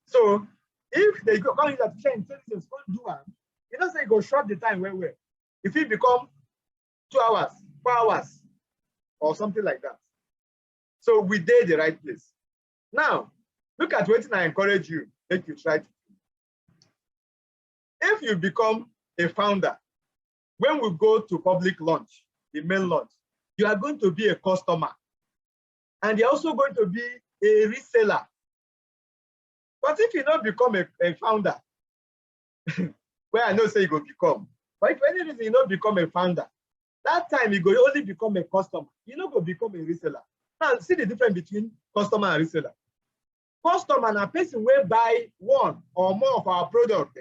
[SPEAKER 4] So if they go use artificial intelligence, don't do them, you don't say go short the time where. If it become 2 hours, 4 hours, or something like that. So we did the right place. Now, look at what I encourage you, make you try to do. If you become a founder, when we go to public launch, the main launch, you are going to be a customer. And you're also going to be a reseller. But if you don't become a founder, where I know say you go become, but if for any reason you don't become a founder, that time you go only become a customer. You don't go become a reseller. Now see the difference between customer and reseller. Customer and a person will buy one or more of our product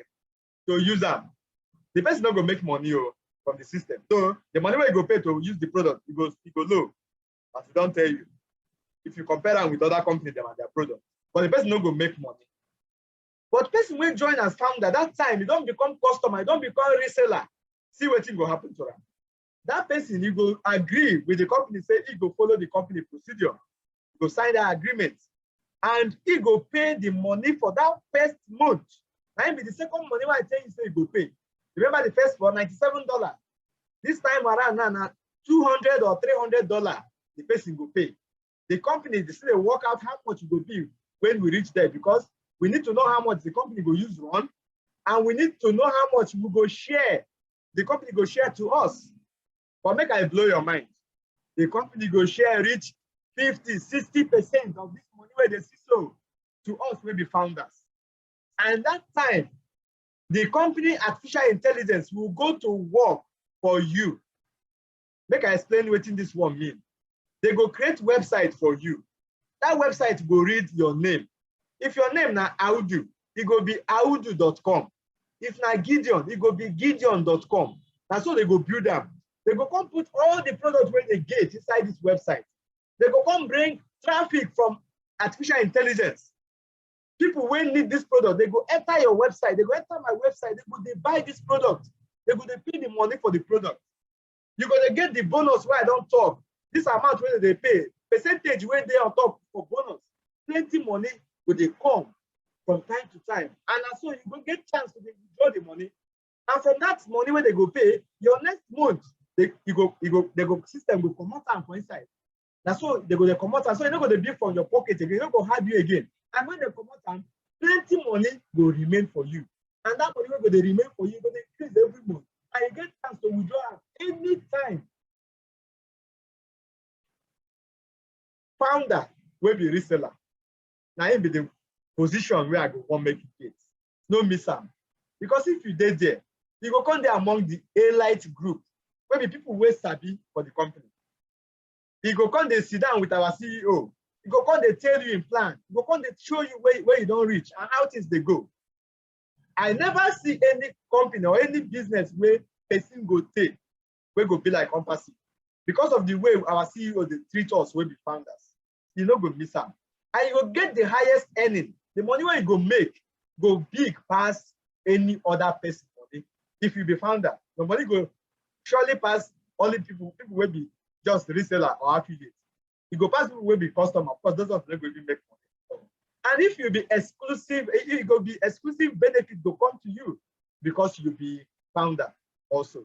[SPEAKER 4] to use them. The person not going to make money from the system. So the money where you go pay to use the product, it goes low. As we don't tell you. If you compare them with other companies and their product. But the person not going to make money. But person will join as founder, that time you don't become customer, you don't become reseller. See what thing will happen to them. That person, you go agree with the company, say he go follow the company procedure, go sign that agreement, and he go pay the money for that first month. And be the second money when I tell you say you go pay. Remember the first one, $97. This time around now, $200 or $300, the person go pay. The company, they still work out how much it will be when we reach there, because we need to know how much the company will use run, and we need to know how much we go share. The company go share to us. But make I blow your mind. The company go share reach 50, 60% of this money where they see so to us will be founders. And that time, the company artificial intelligence will go to work for you. Make I explain what this one mean. They go create website for you. That website will read your name. If your name na Audu, it go be audu.com. If na Gideon, it go be gideon.com. That's how they go build them. They go come put all the products where they get inside this website. They go come bring traffic from artificial intelligence. People will need this product. They go enter your website. They go enter my website. They buy this product. They pay the money for the product. You're gonna get the bonus where I don't talk. This amount where they pay, percentage where they on top for bonus. Plenty money will they come from time to time. And so you go get chance to withdraw the money. And from that money where they go pay, your next month, they go system will come out for inside. That's so they go come out. So you're not going to be from your pocket again, you're not going to have you again. And when they come out, plenty money will remain for you. And that money will remain for you, but they increase every month. And you get chance to withdraw anytime. Founder will be reseller. Now it be the position where I go one make it. No miss out. Because if you did there, you go come there among the elite group, where the people will sabi for the company. You go come they sit down with our CEO. You go come they tell you in plan. You go come they show you where you don't reach and how things they go. I never see any company or any business where person go take, where go be like Onpassive. Because of the way our CEO they treat us, we be founders. You know go miss out. And you go get the highest earning. The money where you go make go big past any other person money. If you be founder, the money go surely pass only people will be just reseller or affiliate. You go pass people will be customer. Of course, those of them will be make money. And if you be exclusive, it go be exclusive benefit to come to you because you be founder also.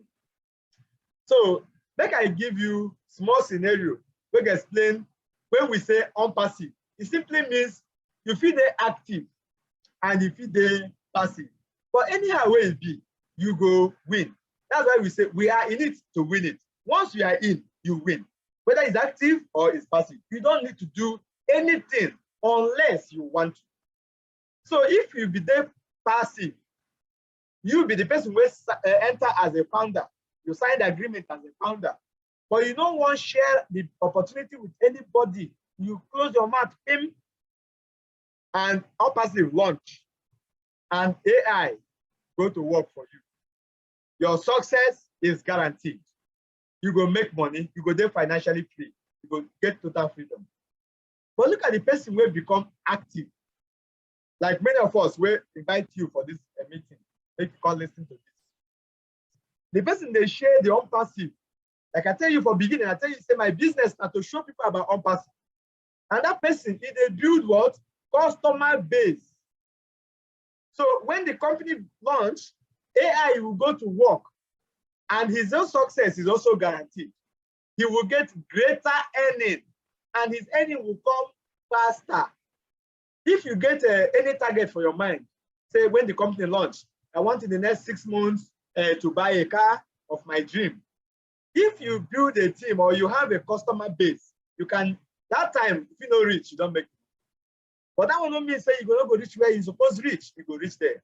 [SPEAKER 4] So make I give you small scenario. We can explain when we say Onpassive. It simply means you feel they active and you feel they passive. But anyhow way it be, you go win. That's why we say we are in it to win it. Once you are in, you win. Whether it's active or it's passive. You don't need to do anything unless you want to. So if you be there passive, you be the person who enter as a founder. You sign the agreement as a founder. but you don't want to share the opportunity with anybody. You close your mouth, and Onpassive launch, and AI go to work for you. Your success is guaranteed. You go make money, you go there financially free, you go get total freedom. But look at the person who become active. Like many of us will invite you for this meeting, make you come listen to this. The person they share the Onpassive. Like I tell you for beginning, I tell you, say my business is to show people about Onpassive. And that person, they build what? Customer base. So when the company launch, AI will go to work, and his own success is also guaranteed. He will get greater earning, and his earning will come faster. If you get any target for your mind, say when the company launch, I want in the next 6 months to buy a car of my dream. If you build a team or you have a customer base, you can, that time, if you don't reach, you don't make it. But that will not mean say you're going to go reach where you're supposed to reach, you go reach there.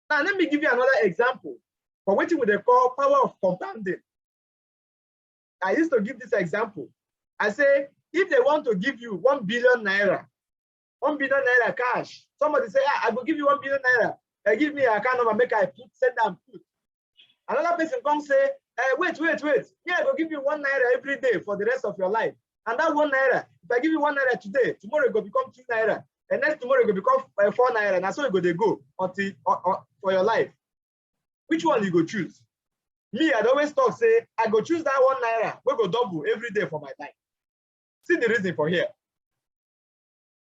[SPEAKER 4] Now, let me give you another example for what they call power of compounding. I used to give this example. I say, if they want to give you 1 billion naira, 1 billion naira cash, somebody say, I will give you 1 billion naira. Give me a account number, make I put, send and put. Another person comes say, wait. Yeah, I will give you 1 naira every day for the rest of your life. And that 1 naira, if I give you 1 naira today, tomorrow it will become 2 naira. And next tomorrow it will become 4 naira. And that's how they go until for your life. Which one you go choose? Me, I'd always talk, say, I go choose that 1 naira. We go double every day for my life. See the reason for here.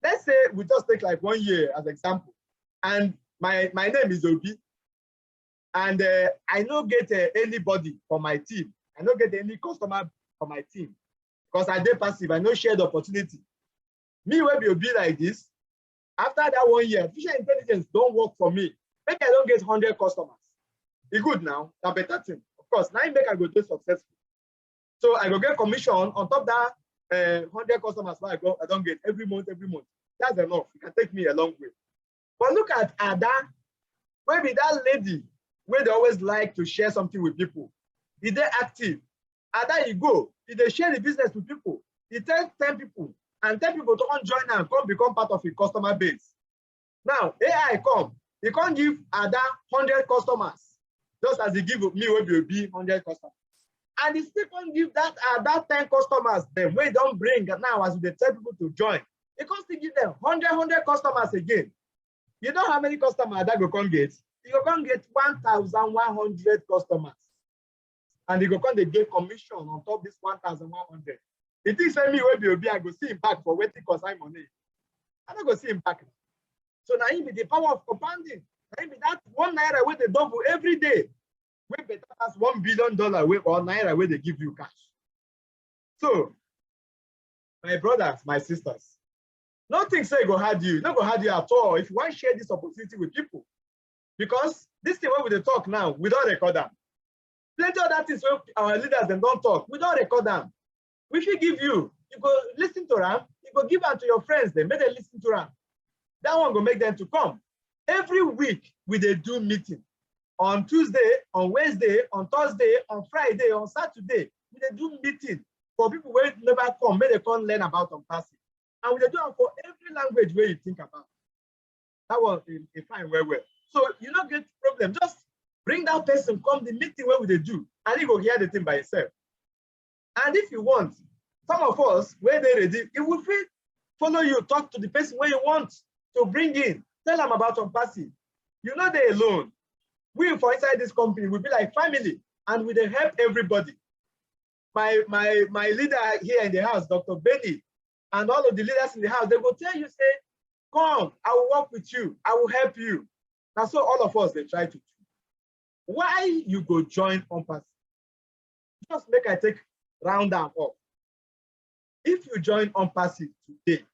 [SPEAKER 4] Let's say we just take like 1 year as example. And my name is Obi. And I don't get anybody for my team. I don't get any customer for my team. Because I did passive, I no share the opportunity. Me will be like this. After that 1 year, artificial intelligence don't work for me. Maybe I don't get 100 customers. It's good now, that's better thing. Of course, now I make I go do successful. So I go get commission on top of that 100 customers I don't get every month. That's enough. It can take me a long way. But look at Ada, maybe that lady where they always like to share something with people. Is they active? Ada, you go. If they share the business with people, he tells 10 people, and 10 people to come join and come become part of your customer base. Now, AI come, he can't give Ada 100 customers, just as he give me will be 100 customers. And he still can't give that 10 customers, them where don't bring now as they tell people to join. He can't still give them 100 customers again. You know how many customers that go come get? You go come get 1,100 customers. And you go come they give commission on top of this 1,100. It is me will be I go see impact for waiting consign money. I don't go see impact. So now it be the power of compounding. Now it be that 1 naira where they double every day. We better as $1 billion or naira where they give you cash. So, my brothers, my sisters, nothing say go hard you, not go hard you at all if you want to share this opportunity with people. Because this thing where we talk now, we don't record them. Plenty of that is where our leaders then don't talk, we don't record them. We should give you go listen to them, you go give them to your friends, then make them listen to them. That one go make them to come. Every week we they do meeting. On Tuesday, on Wednesday, on Thursday, on Friday, on Saturday, we they do meeting for people who never come, may they come learn about Onpassive. And we they do it for every language where you think about. That one is fine well. So you don't get problem. Just bring that person, come the meeting where we they do, and you go hear the thing by yourself. And if you want, some of us, where they ready, it will fit, follow you, talk to the person where you want to bring in, tell them about Onpassive. You're not there alone. We for inside this company will be like family, and we help everybody. My leader here in the house, Dr. Benny, and all of the leaders in the house, they will tell you, say, come, I will work with you, I will help you. And so all of us, they try to do. Why you go join Onpassive? Just make I take round down up. If you join Onpassive today,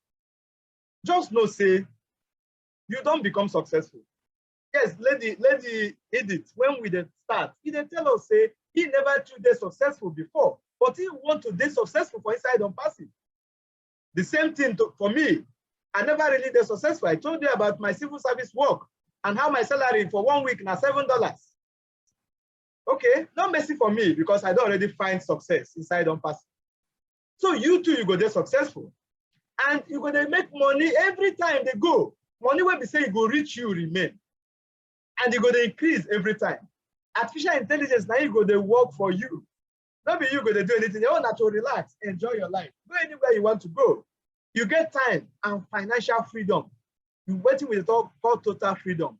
[SPEAKER 4] just know, say, you don't become successful. Yes, Lady Edith, when we did start, he did tell us, say, he never did successful before, but he want to be successful for inside Onpassive. The same thing for me. I never really did successful. I told you about my civil service work and how my salary for 1 week now $7. Okay, no mercy for me because I don't already find success inside Onpassive. So you too, you go there successful. And you're going to make money every time they go. Money will be saying go reach you, remain. And you're going to increase every time. Artificial intelligence, now you go to work for you. Not be you going to do anything. You want to relax, enjoy your life. Go anywhere you want to go. You get time and financial freedom. You're waiting with called total freedom.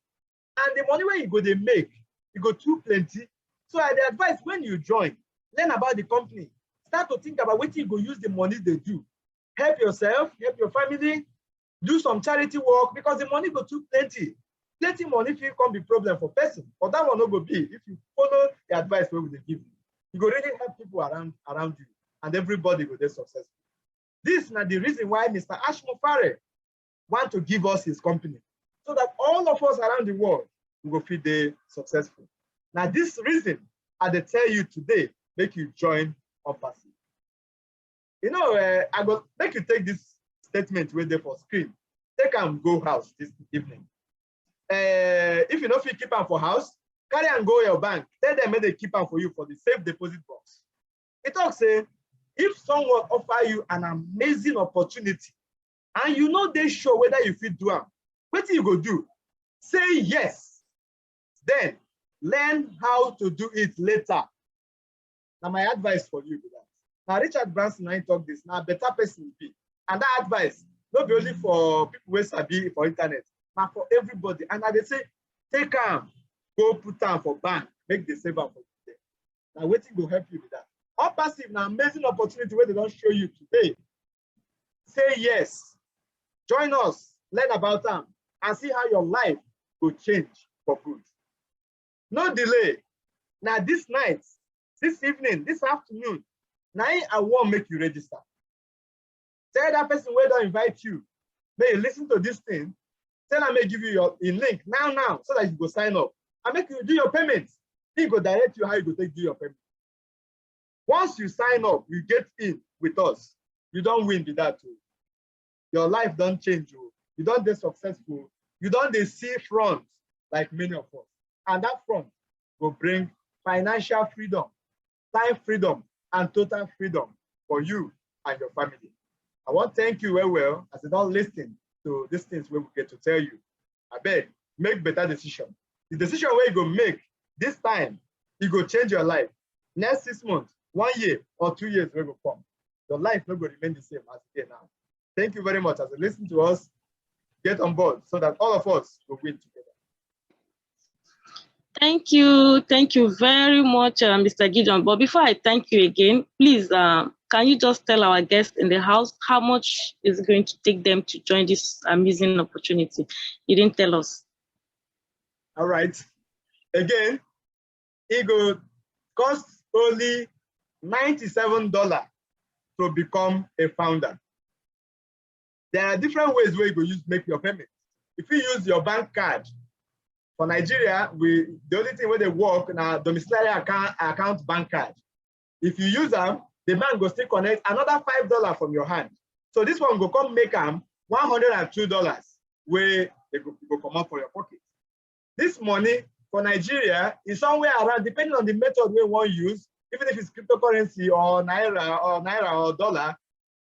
[SPEAKER 4] And the money where you go to make, you go too plenty. So I advise when you join, learn about the company. Start to think about what you go use the money they do. Help yourself, help your family, do some charity work because the money go too plenty. Plenty money if you can't be problem for person, but that one not go be if you follow the advice where they give you. You go really help people around you and everybody will be successful. This is not the reason why Mr. Ashmofare want to give us his company so that all of us around the world will feel they successful. Now this reason I dey tell you today, make you join Onpassive. You know, I go make you take this statement with there for screen. Take and go house this evening. If you don't feel keep am for house, carry and go your bank. Tell them make they keep am for you for the safe deposit box. It talks say if someone offer you an amazing opportunity and you know they sure whether you fit do am, what you go do? Say yes. Then learn how to do it later. Now my advice for you is that. Now Richard Branson I talk this. Now better person be, and that advice not be only for people who sabi for internet, but for everybody. And now they say take am, go put am for bank, make the save am for you. Now waiting will help you with that. Onpassive now amazing opportunity where they don't show you today. Say yes, join us, learn about them, and see how your life will change for good. No delay. Now this night, this evening, this afternoon, now I want make you register. Tell that person where they invite you, may you listen to this thing. Tell them may give you your link now, so that you go sign up and make you do your payments. He go direct you how you go take do your payment. Once you sign up, you get in with us. You don't win with that too. Your life don't change you. You don't be successful. You don't see front like many of us. And that front will bring financial freedom, time freedom, and total freedom for you and your family. I want to thank you well as you don't listen to these things we will get to tell you. I beg, make better decision. The decision where you go make this time, you go change your life. Next 6 months, 1 year, or 2 years, we will come. Your life will remain the same as it is now. Thank you very much as you listen to us. Get on board so that all of us will win together.
[SPEAKER 6] Thank you very much, Mr. Gideon. But before I thank you again, please, can you just tell our guests in the house how much is going to take them to join this amazing opportunity? You didn't tell us.
[SPEAKER 4] All right. Again, it will cost only $97 to become a founder. There are different ways where you go use make your payment. If you use your bank card, for Nigeria, the only thing where they work now domiciliary account bank card. If you use them, the bank will still connect another $5 from your hand. So this one will come make them $102 where they go come out for your pocket. This money for Nigeria is somewhere around, depending on the method we want to use, even if it's cryptocurrency or naira or dollar,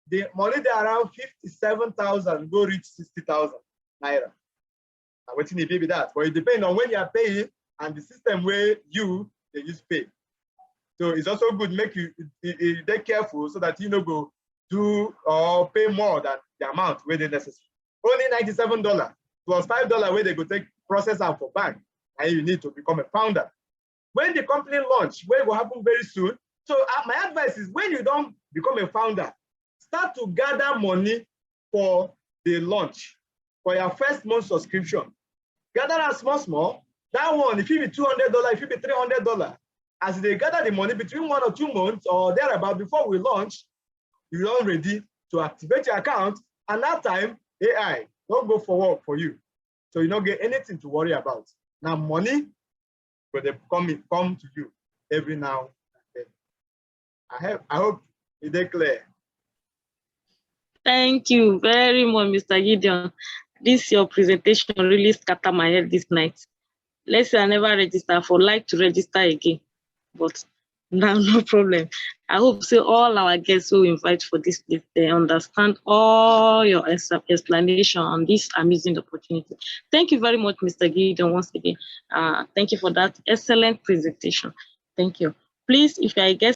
[SPEAKER 4] the money there around 57,000 go reach 60,000 naira. Now, what you be that? But it depends on when you are paying and the system where you they use pay. So it's also good make you be careful so that you know go do or pay more than the amount where they necessary. Only $97 plus $5 where they go take process out for bank, and you need to become a founder. When the company launch, where it will happen very soon. So my advice is when you don't become a founder, start to gather money for the launch, for your first month subscription. Gather that small. That one, if it be $200, if it be $300, as they gather the money between 1 or 2 months or thereabout before we launch, you're all ready to activate your account. And that time, AI don't go for work for you. So you don't get anything to worry about. Now money, but they come to you every now and then. I hope it's clear.
[SPEAKER 6] Thank you very much, Mr. Gideon. This your presentation really scattered my head this night. Let's say I never register for like to register again. but now no problem. I hope so all our guests who invite for this, they understand all your explanation on this amazing opportunity. Thank you very much, Mr. Gideon, once again. Thank you for that excellent presentation. Thank you. Please, if you are a guest